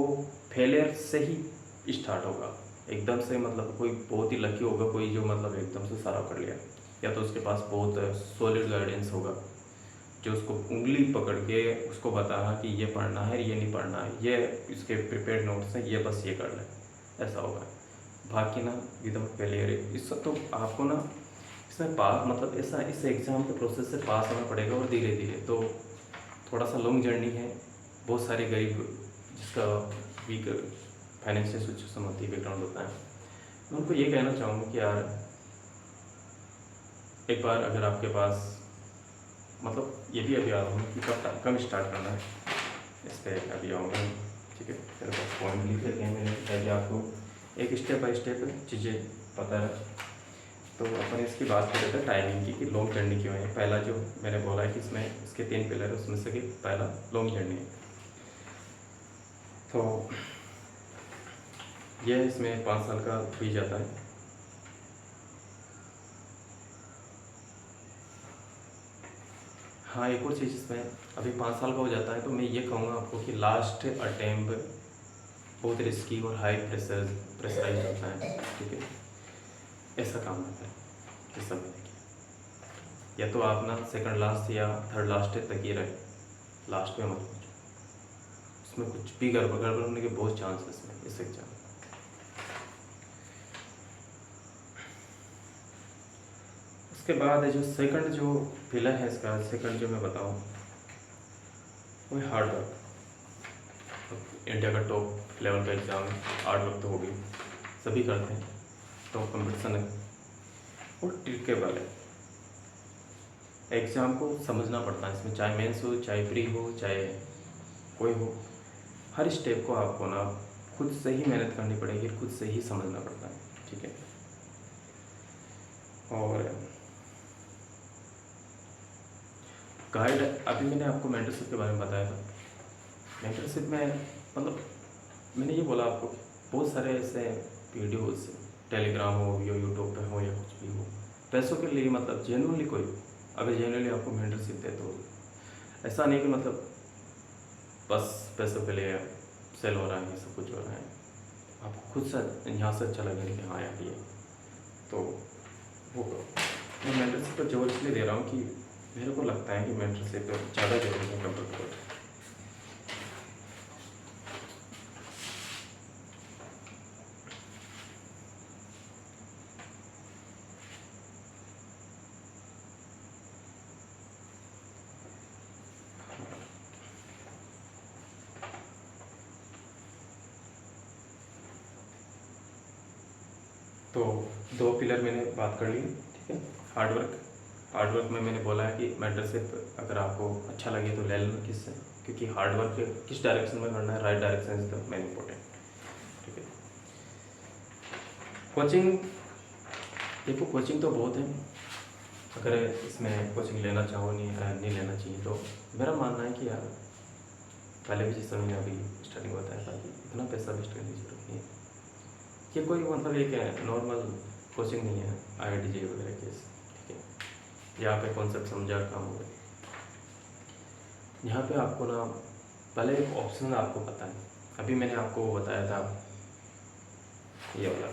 फेलियर से ही स्टार्ट होगा एकदम से। मतलब कोई बहुत ही लकी होगा कोई जो मतलब एकदम से सारा कर लिया, या तो उसके पास बहुत सॉलिड गाइडेंस होगा जो उसको उंगली पकड़ के उसको बताना कि ये पढ़ना है, ये नहीं पढ़ना है, ये इसके प्रिपेयर्ड नोट्स हैं, ये बस ये कर ले, ऐसा होगा। बाकी ना विदाउट फेलियर, इससे तो आपको ना इसमें पास मतलब ऐसा इस एग्ज़ाम के प्रोसेस से पास होना पड़ेगा, और धीरे धीरे तो थोड़ा सा लॉन्ग जर्नी है। बहुत सारे गरीब जिसका वीक फाइनेंशियल सिचुएशन होती है, बैकग्राउंड होता है, मैं उनको ये कहना चाहूँगा कि यार एक बार अगर आपके पास मतलब ये भी अभी आ रहा हूँ कि कब स्टार्ट करना है, इस पर अभी आऊँगा, ठीक है। मेरे पास पॉइंट लिख लेते हैं मैंने, ताकि आपको एक स्टेप बाय स्टेप चीज़ें पता है। तो अपन इसकी बात कर रहे थे टाइमिंग की कि लॉन्ग जर्नी क्यों है। पहला जो मैंने बोला है कि इसमें इसके 3 पिलर है, उसमें से कि पहला लॉन्ग जर्नी है। तो यह इसमें 5 साल का भी जाता है। हाँ, एक और चीज़ इसमें अभी 5 साल का हो जाता है, तो मैं ये कहूँगा आपको कि लास्ट अटेम्प्ट बहुत रिस्की और हाई प्रेशराइज होता है, ठीक है। ऐसा काम ना करें जिस समय देखिए, या तो आप ना सेकंड लास्ट या थर्ड लास्ट तक ही रहे, लास्ट में मत पहुँचो। उसमें कुछ भी गड़बड़ होने के बहुत चांस है इसमें, इस एग्जाम। उसके बाद जो सेकंड जो पिलर है इसका, सेकंड जो मैं बताऊँ वो है हार्ड वर्क। इंडिया का टॉप लेवल का एग्ज़ाम है, हार्ड वर्क तो होगी, सभी करते हैं, टॉप कंपटीशन है और ट्रिकेबल है। एग्ज़ाम को समझना पड़ता है इसमें, चाहे मेंस हो, चाहे प्री हो, चाहे कोई हो, हर स्टेप को आपको ना खुद से ही मेहनत करनी पड़ेगी, खुद से ही समझना पड़ता है, ठीक है। और गाइड, अभी मैंने आपको मेंटरशिप के बारे में बताया था। मेंटरशिप में मतलब मैंने ये बोला आपको, बहुत सारे ऐसे वीडियोस टेलीग्राम हो या यूट्यूब पे हो या कुछ भी हो, पैसों के लिए मतलब जेन्युइनली कोई अगर जेन्युइनली आपको मेंटरशिप दे, तो ऐसा नहीं कि मतलब बस पैसों के लिए सेल हो रहा है, ये सब कुछ हो रहा है। आपको खुद से यहाँ से अच्छा लगेगा कि हाँ यार ये तो वो मैं मेंटरशिप पर जोर इसलिए दे रहा हूँ कि मेरे को लगता है कि मेंटरशिप पर ज़्यादा जरूरत है कंपेयर टू। तो 2 पिलर मैंने बात कर ली, ठीक है। हार्ड वर्क में मैंने बोला है कि मेंटरशिप अगर आपको अच्छा लगे तो ले लेना, किससे, क्योंकि हार्ड वर्क किस डायरेक्शन में करना है, right direction is the main important, ठीक है। कोचिंग, देखो कोचिंग तो बहुत है, अगर इसमें कोचिंग लेना चाहो नहीं लेना चाहिए, तो मेरा मानना है कि यार पहले भी जिस समय अभी स्टार्टिंग बताया था कि इतना पैसा वेस्ट करने की जरूरत नहीं है। ये कोई मतलब एक नॉर्मल कोचिंग नहीं है IIT वगैरह के, ठीक है। यहाँ पे कॉन्सेप्ट समझा काम हो गए। यहाँ पे आपको ना पहले एक ऑप्शन आपको पता है, अभी मैंने आपको वो बताया था ये वाला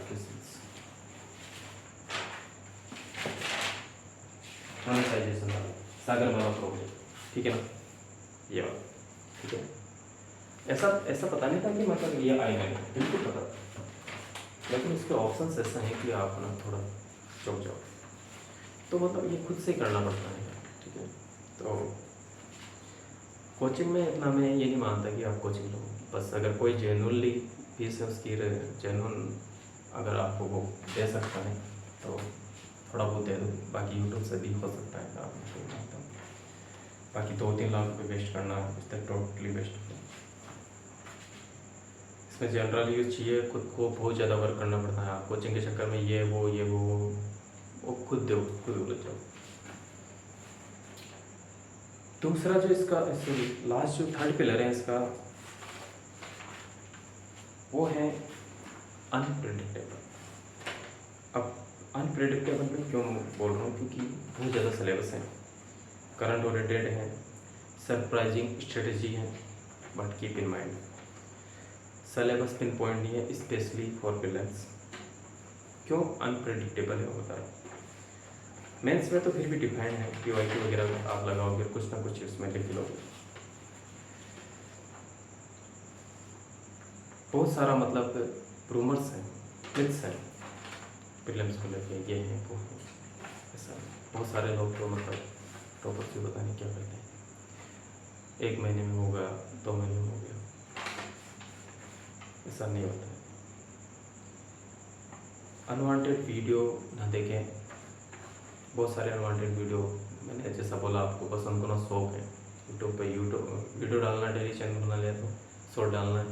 मोनेटाइजेशन वाला सागरमाला प्रोजेक्ट, ठीक है ना, ये वाला, ठीक है। ऐसा ऐसा पता नहीं था कि मतलब ये आएगा नहीं, बिल्कुल पता था, लेकिन इसके ऑप्शंस ऐसा है कि आप ना थोड़ा चौंक जाओ, तो मतलब ये खुद से करना पड़ता है, ठीक है। तो कोचिंग में इतना मैं ये नहीं मानता कि आप कोचिंग लो, बस अगर कोई जेनुअनली फीस है उसकी जेनुअन अगर आपको वो दे सकता है तो थोड़ा बहुत दे दो, बाकी यूट्यूब से भी हो सकता है काम, नहीं मानता। बाकी 2-3 लाख रुपये वेस्ट करना इस तक टोटली वेस्ट है। इसमें जनरल यूज चाहिए, खुद को बहुत ज़्यादा वर्क करना पड़ता है, आप कोचिंग के चक्कर में ये वो खुद दो, खुद उलझ जाओ। दूसरा जो इसका लास्ट जो थर्ड पिलर है इसका, वो है अनप्रेडिक्टेबल। अब अनप्रेडिक्टेबल में क्यों बोल रहा हूँ, क्योंकि बहुत ज़्यादा सिलेबस है, करंट ओरिएंटेड है, सरप्राइजिंग स्ट्रेटजी है, but keep in mind syllabus pin point नहीं है, स्पेशली फॉर विलेंस। क्यों अनप्रेडिक्टेबल है होता है, मेंस में तो फिर भी डिफाइंड है, PYQ वगैरह आप लगाओगे कुछ ना कुछ उसमें लिख लोगे, बहुत सारा मतलब रूमर्स हैं, मिथ्स हैं प्रीलिम्स को लेके, ये है वो है, ऐसा बहुत सारे लोग तो मतलब टॉपर से पता नहीं क्या करते हैं, 1 महीने में होगा, 2 महीने में हो गया, ऐसा नहीं होता है। अनवांटेड वीडियो ना देखें, बहुत सारे अनवांटेड वीडियो, मैंने जैसा बोला आपको पसंद को ना शौक है, यूट्यूब पे वीडियो डालना, डेली चैनल बना लिया तो शॉर्ट डालना है,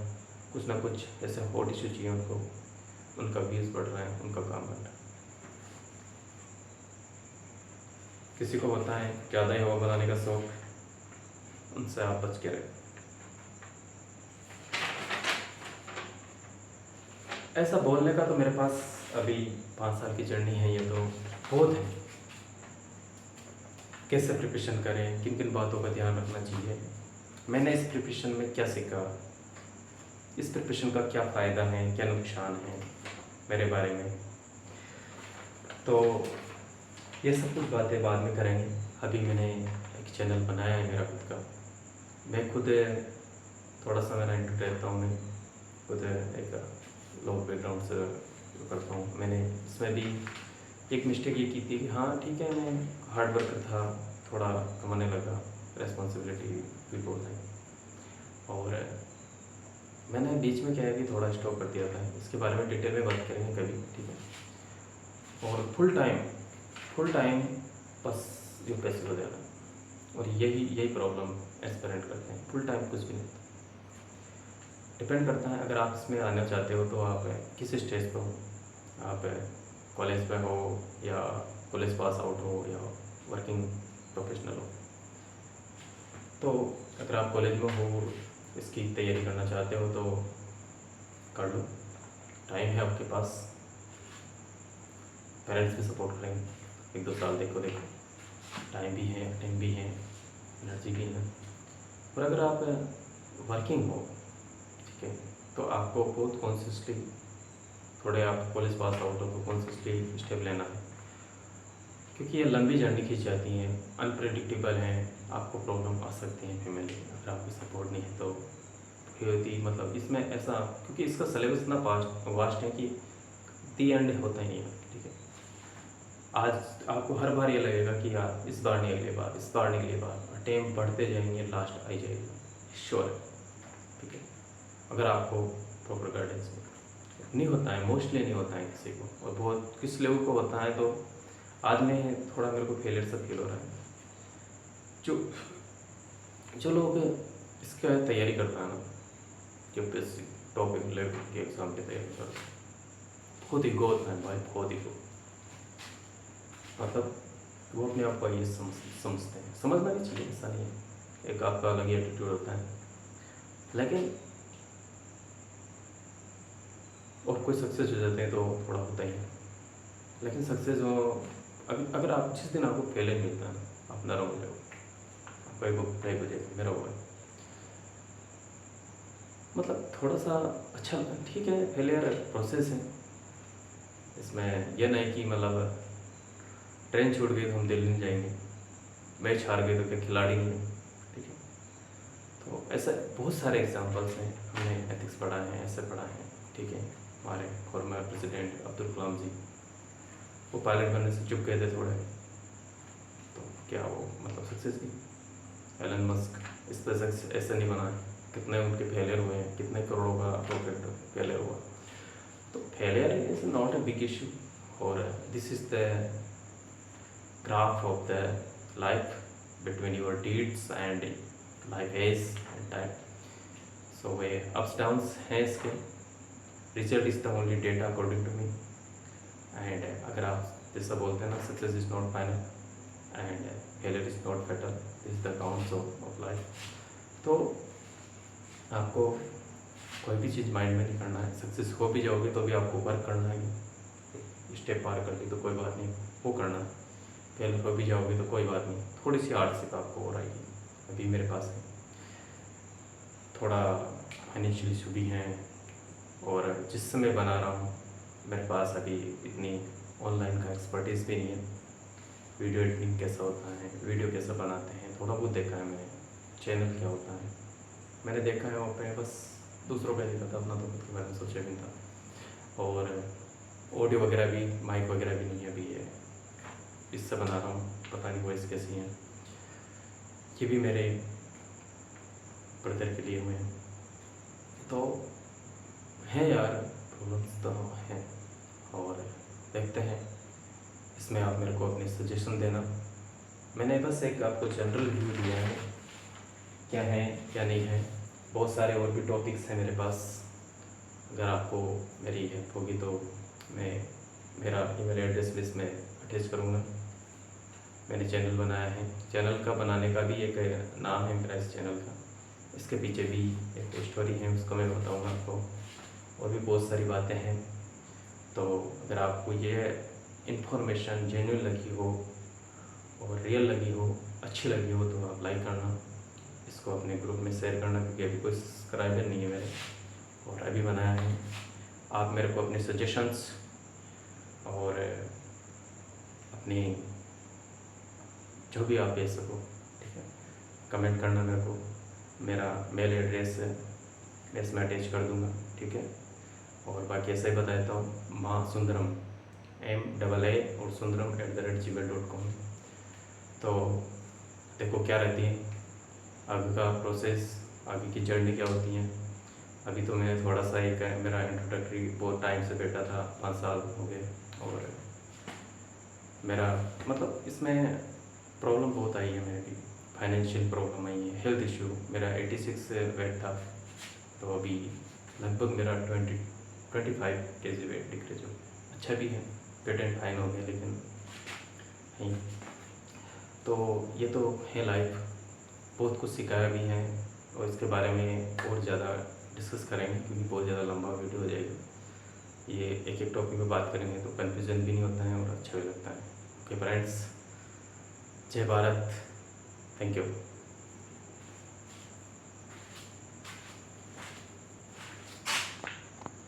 कुछ ना कुछ ऐसे हॉट इशू चाहिए उनको, उनका व्यूज़ बढ़ रहा है, उनका काम बढ़ रहा है। किसी को होता है ज़्यादा ही हवा बनाने का शौक, उनसे आप बच के रहे। ऐसा बोलने का तो मेरे पास अभी 5 साल की जर्नी है, ये तो बहुत है, कैसे प्रिपरेशन करें, किन किन बातों का ध्यान रखना चाहिए, मैंने इस प्रिपरेशन में क्या सीखा, इस प्रिपरेशन का क्या फ़ायदा है, क्या नुकसान है मेरे बारे में, तो ये सब कुछ बातें बाद में करेंगे। अभी मैंने एक चैनल बनाया है मेरा खुद का, मैं खुद थोड़ा सा मेरा इंटरेस्ट रहता हूँ, मैं खुद एक लो बैकग्राउंड से करता हूँ। मैंने इसमें भी एक मिस्टेक ये की थी कि हाँ ठीक है, मैं हार्ड वर्कर था, थोड़ा कमाने लगा, रेस्पॉन्सिबिलिटी भी बहुत है, और मैंने बीच में क्या है कि थोड़ा स्टॉप कर दिया था, इसके बारे में डिटेल में बात करेंगे कभी, ठीक है। और फुल टाइम बस जो पैसे को देना, और यही प्रॉब्लम एस्पिरेंट करते हैं, फुल टाइम कुछ भी नहीं। डिपेंड करता है, अगर आप इसमें आना चाहते हो तो आप किस स्टेज पर हो, आप कॉलेज पे हो या कॉलेज पास आउट हो या वर्किंग प्रोफेशनल हो। तो अगर आप कॉलेज में हो, इसकी तैयारी करना चाहते हो तो कर लो, टाइम है आपके पास, पेरेंट्स भी सपोर्ट करेंगे, 1-2 साल देखो, टाइम भी है, टाइम भी है, एनर्जी भी है। और अगर आप वर्किंग हो, ठीक है, तो आपको बहुत कॉन्शियसली, थोड़े आप कॉलेज पास आउट हो तो कॉन्शियसली स्टेप लेना है, क्योंकि ये लंबी जर्नी खींच जाती हैं, अनप्रेडिक्टेबल हैं, आपको प्रॉब्लम आ सकती हैं फैमिली, अगर आपकी सपोर्ट नहीं है तो होती, मतलब इसमें ऐसा, क्योंकि इसका सिलेबस इतना वास्ट है कि दी एंड होता ही नहीं है, ठीक है। आज आपको हर बार ये लगेगा कि यार इस बार नहीं, अगले बार, इस बार नहीं, अगली बार, टाइम बढ़ते जाएंगे, लास्ट आई जाएगा, श्योर है, ठीक है, अगर आपको प्रॉपर गाइडेंस में नहीं होता है, मोस्टली नहीं होता है किसी को, और बहुत किस लोगों को होता है। तो आज में थोड़ा मेरे को फेलियर सा फील हो रहा है, जो लोग इसका तैयारी करता है ना, जो बेसिक टॉपिक लेवल के एग्ज़ाम की तैयारी करता है, बहुत ही गोद है भाई, बहुत ही गोद, मतलब वो अपने आप को ये समझते हैं, समझना नहीं चाहिए, ऐसा नहीं है, एक आपका अलग ही एटीट्यूड होता है, लेकिन और कोई सक्सेस हो जाते हैं तो थोड़ा होता ही है, लेकिन सक्सेस हो, अगर आप जिस दिन आपको फेलियर मिलता है ना, आप नरम हो जाओ, कोई बुक टाइप हो जाएगा, मेरा वो है। मतलब थोड़ा सा अच्छा, ठीक है, फेलियर प्रोसेस है। इसमें यह नहीं कि मतलब ट्रेन छूट गई तो हम दिल्ली नहीं जाएंगे, मैच हार गए तो क्या खिलाड़ी नहीं है, ठीक है। तो ऐसे बहुत सारे एग्जांपल्स हैं, हमने एथिक्स पढ़ा है, ऐसे पढ़ा है, ठीक है। हमारे फॉर्मर प्रेसिडेंट अब्दुल कलाम जी, वो पायलट बनने से चुप गए थे थोड़े, तो क्या वो मतलब सक्सेस की। एलन मस्क इस पर ऐसा नहीं बना है, कितने उनके फेलियर हुए हैं, कितने करोड़ों का प्रोजेक्ट फेलियर हुआ। तो failure is not a big issue, और this is the graph of the life between your deeds and life is and time. So ups downs हैं इसके, result is the only data according to me. And अगर आप जैसा बोलते हैं ना, success is not final and failure is not fatal, this is the count of life. तो आपको कोई भी चीज़ माइंड में नहीं करना है, सक्सेस हो भी जाओगे तो भी आपको वर्क करना है, स्टेप पार कर ली तो कोई बात नहीं, वो करना है। फेल हो भी जाओगे तो कोई बात नहीं, थोड़ी सी हार्डशिप आपको हो आएगी। अभी मेरे पास है थोड़ा फाइनेंशियल इशू भी हैं, और जिस समय बना रहा हूँ मेरे पास अभी इतनी ऑनलाइन का एक्सपर्टीज़ भी नहीं है। वीडियो एडिटिंग कैसा होता है, वीडियो कैसा बनाते हैं, थोड़ा बहुत देखा है मैंने, चैनल क्या होता है मैंने देखा है वहाँ पे, बस दूसरों का देखा था, अपना तो खुद के बारे में सोचा भी था। और ऑडियो वगैरह भी, माइक वगैरह भी नहीं है अभी, ये इससे बना रहा हूँ, पता नहीं वॉइस कैसी है। ये भी मेरे ब्रदर के लिए हुए हैं। तो हैं यार, प्रॉब्लम्स तो हैं, और देखते हैं। इसमें आप मेरे को अपनी सजेशन देना। मैंने बस एक आपको जनरल व्यू दिया है, क्या है क्या नहीं है। बहुत सारे और भी टॉपिक्स हैं मेरे पास, अगर आपको मेरी हेल्प होगी तो मैं मेरा ईमेल एड्रेस भी इसमें अटैच करूँगा। मैंने चैनल बनाया है, चैनल का बनाने का भी एक नाम है मेरा इस चैनल का, इसके पीछे भी एक स्टोरी है, उसको मैं बताऊँगा आपको, और भी बहुत सारी बातें हैं। तो अगर आपको ये इन्फॉर्मेशन जेन्युइन लगी हो और रियल लगी हो, अच्छी लगी हो, तो आप लाइक करना, इसको अपने ग्रुप में शेयर करना, क्योंकि अभी कोई सब्सक्राइबर नहीं है मेरे, और अभी बनाया है। आप मेरे को अपने सजेशंस और अपनी जो भी आप भेज सको, ठीक है, कमेंट करना मेरे को। मेरा मेल एड्रेस मैं इसमें अटैच कर दूँगा, ठीक है। और बाकी ऐसे ही बता देता हूँ, माँ सुंदरम MAA और sundaram@gmail.com। तो देखो क्या रहती है आगे का प्रोसेस, आगे की जर्नी क्या होती है। अभी तो मैं थोड़ा सा एक मेरा इंट्रोडक्टरी बहुत टाइम से बैठा था, 5 साल हो गए, और मेरा मतलब इसमें प्रॉब्लम बहुत आई है, मेरे भी फाइनेंशियल प्रॉब्लम आई है, हेल्थ इशू। मेरा 86 वेट था, तो अभी लगभग मेरा 25 kg वेट डिक्रीज हो, अच्छा भी है, पेटेंट फाइन हो गया, लेकिन नहीं। तो ये तो है लाइफ, बहुत कुछ सिखाया भी है, और इसके बारे में और ज़्यादा डिस्कस करेंगे, क्योंकि बहुत ज़्यादा लंबा वीडियो हो जाएगा। ये एक एक टॉपिक में बात करेंगे तो कन्फ्यूजन भी नहीं होता है और अच्छा भी लगता है। ओके फ्रेंड्स, जय भारत, थैंक यू।